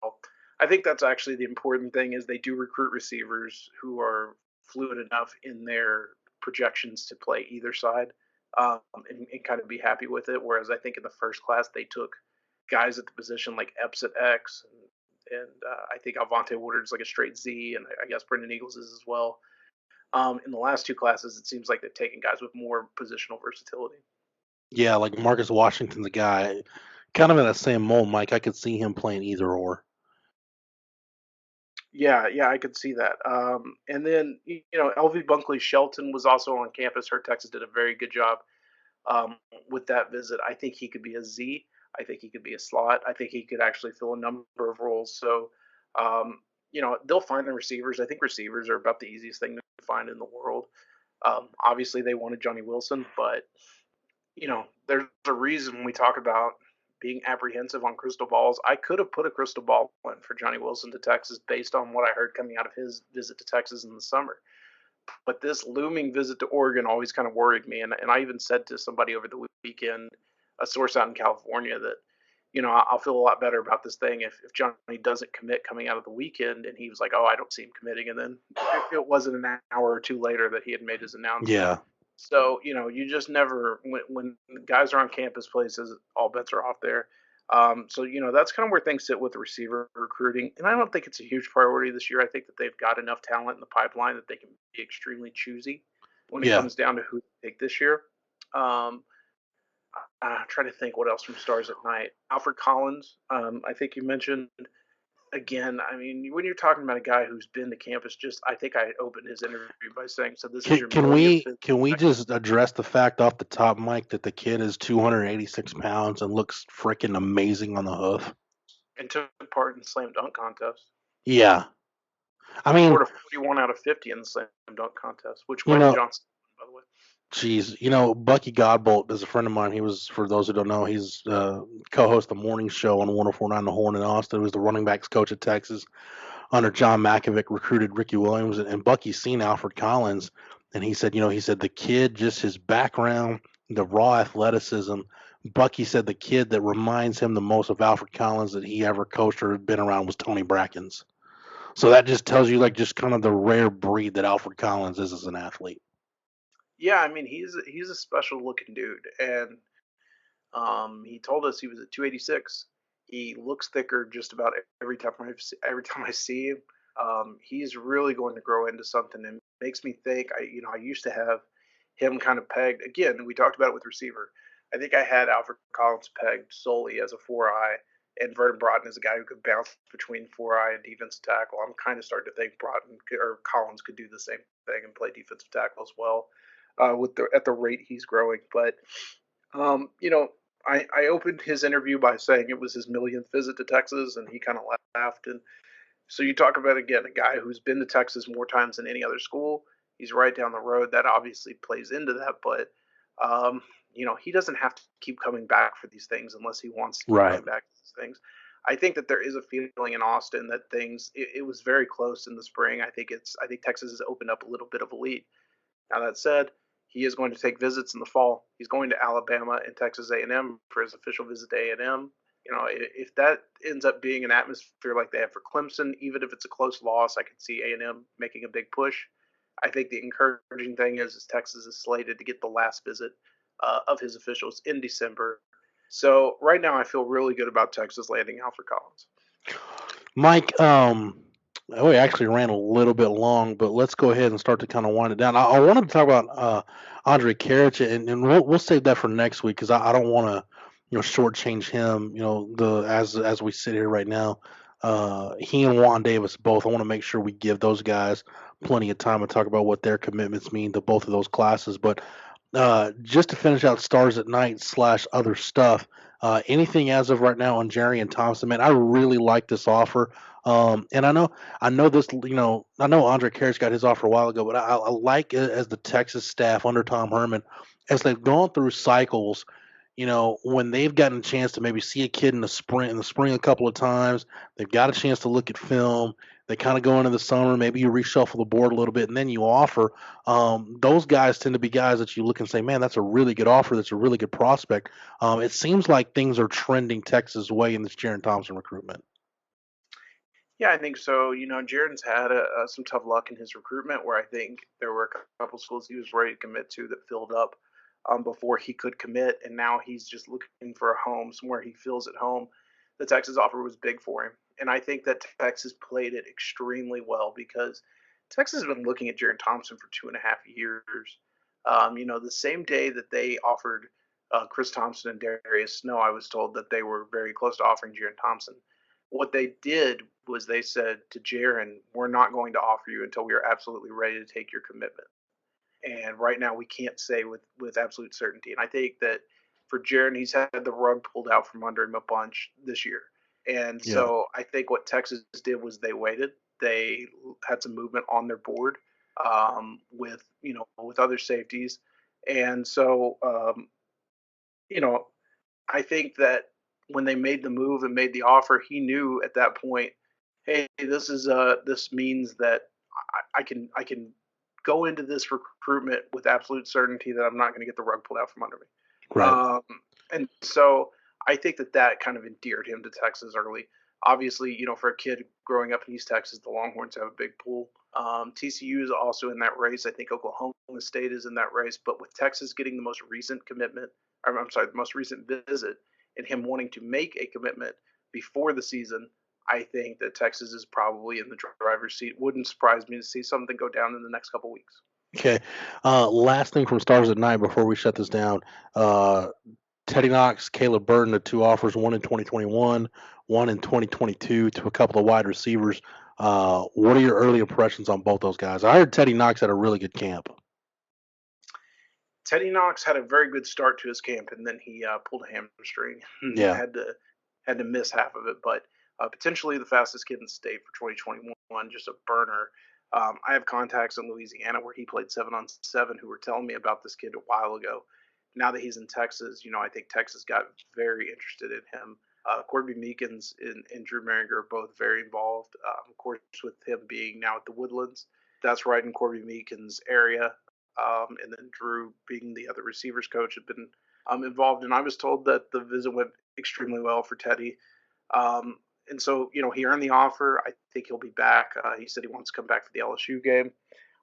I think that's actually the important thing is they do recruit receivers who are fluid enough in their projections to play either side and kind of be happy with it. Whereas I think in the first class, they took guys at the position like Epps at X. And I think Alvonte Woodard's like a straight Z. And I guess Brendan Eagles is as well. In the last two classes, it seems like they've taken guys with more positional versatility. Yeah, like Marcus Washington's a guy kind of in that same mold, Mike. I could see him playing either or. Yeah, I could see that. And then, LV Bunkley Shelton was also on campus. Her Texas did a very good job with that visit. I think he could be a Z. I think he could be a slot. I think he could actually fill a number of roles. So, they'll find the receivers. I think receivers are about the easiest thing to find in the world. Obviously, they wanted Johnny Wilson, but there's a reason we talk about being apprehensive on crystal balls. I could have put a crystal ball in for Johnny Wilson to Texas based on what I heard coming out of his visit to Texas in the summer. But this looming visit to Oregon always kind of worried me. And I even said to somebody over the weekend, a source out in California, that, I'll feel a lot better about this thing if Johnny doesn't commit coming out of the weekend. And he was like, oh, I don't see him committing. And then it wasn't an hour or two later that he had made his announcement. Yeah. So, you just never, when guys are on campus places, all bets are off there. So, that's kind of where things sit with the receiver recruiting. And I don't think it's a huge priority this year. I think that they've got enough talent in the pipeline that they can be extremely choosy when it comes down to who to take this year. I'm trying to think what else from Stars at Night. Alfred Collins, I think you mentioned. Again, I mean, when you're talking about a guy who's been to campus, I think I opened his interview by saying, "So this is your Can millionth we can we just address the fact off the top, Mike, that the kid is 286 pounds and looks freaking amazing on the hoof? and took part in the slam dunk contest. Yeah, I mean, Scored a 41 out of 50 in the slam dunk contest, which you Quentin know, Johnson, by the way. geez, Bucky Godbolt is a friend of mine. He was, for those who don't know, he's co-host the morning show on 104.9 The Horn in Austin. He was the running backs coach at Texas under John Malkovich, recruited Ricky Williams, and Bucky's seen Alfred Collins, and he said, the kid, just his background, the raw athleticism. Bucky said the kid that reminds him the most of Alfred Collins that he ever coached or been around was Tony Brackens. So that just tells you, like, just kind of the rare breed that Alfred Collins is as an athlete. Yeah, I mean, he's a special looking dude, and he told us he was at 286. He looks thicker just about every time I see him. He's really going to grow into something, and makes me think. I used to have him kind of pegged. Again, we talked about it with receiver. I think I had Alfred Collins pegged solely as a 4-eye, and Vernon Broughton is a guy who could bounce between 4-eye and defensive tackle. I'm kind of starting to think Collins could do the same thing and play defensive tackle as well, at the rate he's growing. But I opened his interview by saying it was his millionth visit to Texas, and he kind of laughed. And so you talk about, again, a guy who's been to Texas more times than any other school. He's right down the road. That obviously plays into that, but he doesn't have to keep coming back for these things unless he wants to keep coming back for these things. I think that there is a feeling in Austin that it was very close in the spring. I think Texas has opened up a little bit of a lead. Now that said, he is going to take visits in the fall. He's going to Alabama and Texas A&M for his official visit to A&M. If that ends up being an atmosphere like they have for Clemson, even if it's a close loss, I could see A&M making a big push. I think the encouraging thing is Texas is slated to get the last visit of his officials in December. So right now I feel really good about Texas landing Alfred Collins. Mike, we actually ran a little bit long, but let's go ahead and start to kind of wind it down. I wanted to talk about Andre Karich, and we'll save that for next week because I don't want to shortchange him. As we sit here right now, he and Juan Davis both. I want to make sure we give those guys plenty of time to talk about what their commitments mean to both of those classes. But just to finish out Stars at Night / other stuff. Anything as of right now on Jerry and Thompson, man, I really like this offer. And I know this, I know Andre Karich got his offer a while ago, but I like it as the Texas staff under Tom Herman, as they've gone through cycles, when they've gotten a chance to maybe see a kid in the spring a couple of times, they've got a chance to look at film. They kind of go into the summer, maybe you reshuffle the board a little bit, and then you offer. Those guys tend to be guys that you look and say, man, that's a really good offer. That's a really good prospect. It seems like things are trending Texas' way in this Jaron Thompson recruitment. Yeah, I think so. Jaron's had some tough luck in his recruitment where I think there were a couple schools he was ready to commit to that filled up before he could commit, and now he's just looking for a home, somewhere he feels at home. The Texas offer was big for him, and I think that Texas played it extremely well because Texas has been looking at Jaron Thompson for 2.5 years. The same day that they offered Chris Thompson and Darius Snow, I was told that they were very close to offering Jaron Thompson. What they did was they said to Jaron, we're not going to offer you until we are absolutely ready to take your commitment. And right now we can't say with absolute certainty. And I think that for Jaron, he's had the rug pulled out from under him a bunch this year. And so I think what Texas did was they waited. They had some movement on their board with other safeties. And so, I think that when they made the move and made the offer, he knew at that point, hey, this means that I can go into this recruitment with absolute certainty that I'm not going to get the rug pulled out from under me. Right. And so I think that kind of endeared him to Texas early. Obviously, for a kid growing up in East Texas, the Longhorns have a big pool. TCU is also in that race. I think Oklahoma State is in that race. But with Texas getting the most recent commitment, the most recent visit, and him wanting to make a commitment before the season, I think that Texas is probably in the driver's seat. Wouldn't surprise me to see something go down in the next couple weeks. Okay. Last thing from Stars at Night before we shut this down. Teddy Knox, Caleb Burton, the two offers, one in 2021, one in 2022 to a couple of wide receivers. What are your early impressions on both those guys? I heard Teddy Knox had a really good camp. Teddy Knox had a very good start to his camp, and then he pulled a hamstring. Yeah. had to miss half of it, but potentially the fastest kid in the state for 2021, just a burner. I have contacts in Louisiana where he played 7-on-7 who were telling me about this kid a while ago. Now that he's in Texas, I think Texas got very interested in him. Corby Meekins and Drew Maringer are both very involved. Of course, with him being now at the Woodlands, that's right in Corby Meekins' area. And then Drew, being the other receivers coach, had been involved. And I was told that the visit went extremely well for Teddy. And so, he earned the offer. I think he'll be back. He said he wants to come back for the LSU game.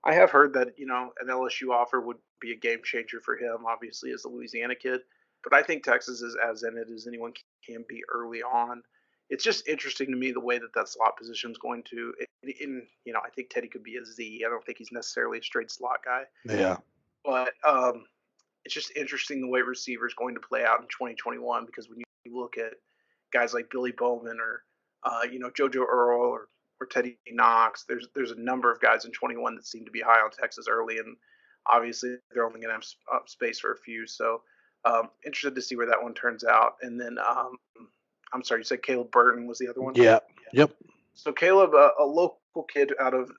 I have heard that, an LSU offer would be a game changer for him, obviously, as a Louisiana kid. But I think Texas is as in it as anyone can be early on. It's just interesting to me the way that slot position is going to. I think Teddy could be a Z. I don't think he's necessarily a straight slot guy. Yeah. But it's just interesting the way receiver is going to play out in 2021 because when you look at guys like Billy Bowman or JoJo Earl or Teddy Knox, there's a number of guys in 21 that seem to be high on Texas early, and obviously they're only going to have space for a few. So interested to see where that one turns out. And then I'm sorry, you said Caleb Burton was the other one? Yeah. Yep. So Caleb, a local kid out of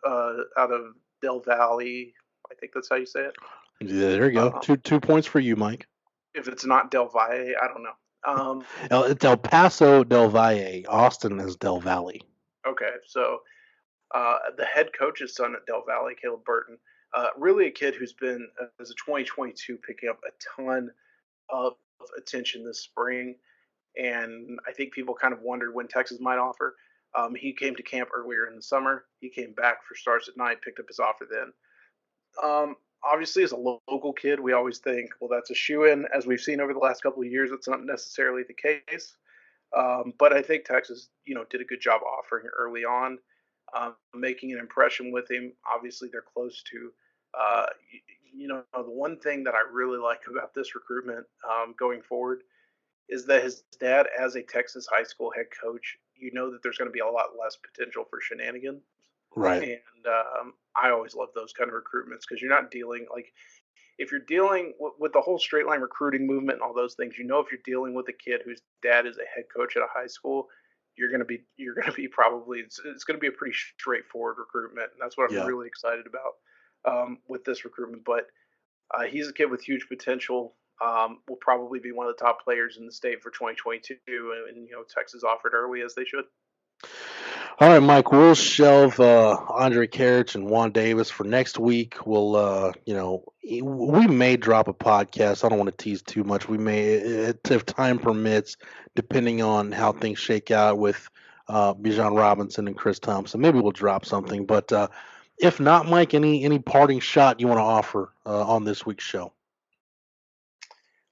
Del Valley, I think that's how you say it. Yeah, there you go. 2 points for you, Mike. If it's not Del Valle, I don't know. It's El Paso Del Valle. Austin is Del Valley. Okay, so the head coach's son at Del Valley, Caleb Burton, really a kid who's been, as a 2022, picking up a ton of attention this spring. And I think people kind of wondered when Texas might offer. He came to camp earlier in the summer. He came back for Stars at Night, picked up his offer then. Obviously, as a local kid, we always think, well, that's a shoo-in. As we've seen over the last couple of years, that's not necessarily the case. But I think Texas, did a good job offering early on, making an impression with him. Obviously, they're close to, the one thing that I really like about this recruitment going forward is that his dad, as a Texas high school head coach, that there's going to be a lot less potential for shenanigans. Right. And I always love those kind of recruitments because you're not dealing if you're dealing with the whole straight line recruiting movement and all those things, if you're dealing with a kid whose dad is a head coach at a high school, you're going to be probably, it's going to be a pretty straightforward recruitment. And that's what I'm really excited about with this recruitment. But he's a kid with huge potential. Will probably be one of the top players in the state for 2022. And Texas offered early as they should. All right, Mike, we'll shelve Andre Karich and Juan Davis for next week. We'll, we may drop a podcast. I don't want to tease too much. We may, if time permits, depending on how things shake out with Bijan Robinson and Chris Thompson. Maybe we'll drop something. But if not, Mike, any parting shot you want to offer on this week's show?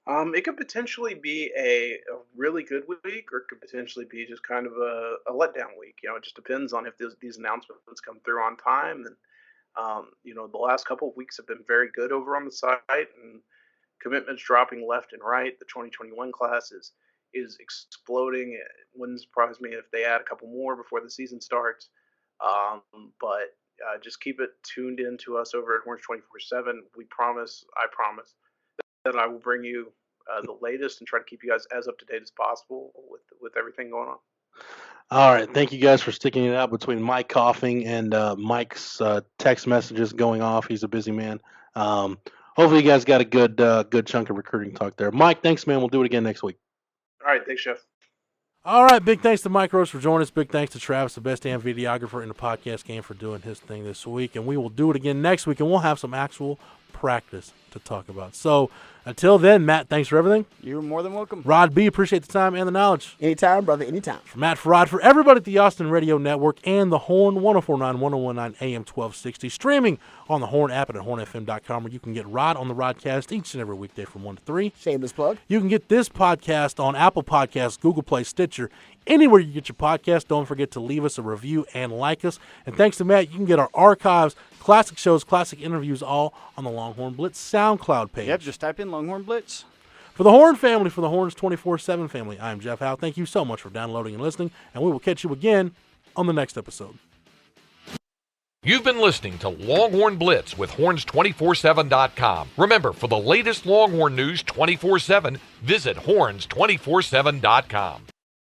It could potentially be a really good week, or it could potentially be just kind of a letdown week. It just depends on if these announcements come through on time. And the last couple of weeks have been very good over on the site, and commitments dropping left and right. The 2021 class is exploding. It wouldn't surprise me if they add a couple more before the season starts. But just keep it tuned in to us over at Horns 24/7. I promise that I will bring you the latest and try to keep you guys as up to date as possible with everything going on. All right. Thank you guys for sticking it out between Mike coughing and Mike's text messages going off. He's a busy man. Hopefully you guys got a good chunk of recruiting talk there. Mike, thanks, man. We'll do it again next week. All right. Thanks, Jeff. All right. Big thanks to Mike Rose for joining us. Big thanks to Travis, the best damn videographer in the podcast game, for doing his thing this week. And we will do it again next week, and we'll have some actual practice to talk about. So until then, Matt, thanks for everything. You're more than welcome. Rod B, appreciate the time and the knowledge. Anytime, brother, anytime. For Matt, for Rod, for everybody at the Austin Radio Network and the Horn, 1049, 1019 AM 1260, streaming on the Horn app and at hornfm.com, where you can get Rod on the Rodcast each and every weekday from 1 to 3. Shameless plug. You can get this podcast on Apple Podcasts, Google Play, Stitcher, anywhere you get your podcast. Don't forget to leave us a review and like us. And thanks to Matt, you can get our archives, classic shows, classic interviews, all on the Longhorn Blitz SoundCloud page. Yep, just type in Longhorn Blitz. For the Horn family, for the Horns 24/7 family, I'm Jeff Howe. Thank you so much for downloading and listening, and we will catch you again on the next episode. You've been listening to Longhorn Blitz with horns247.com. Remember, for the latest Longhorn news 24/7, visit horns247.com.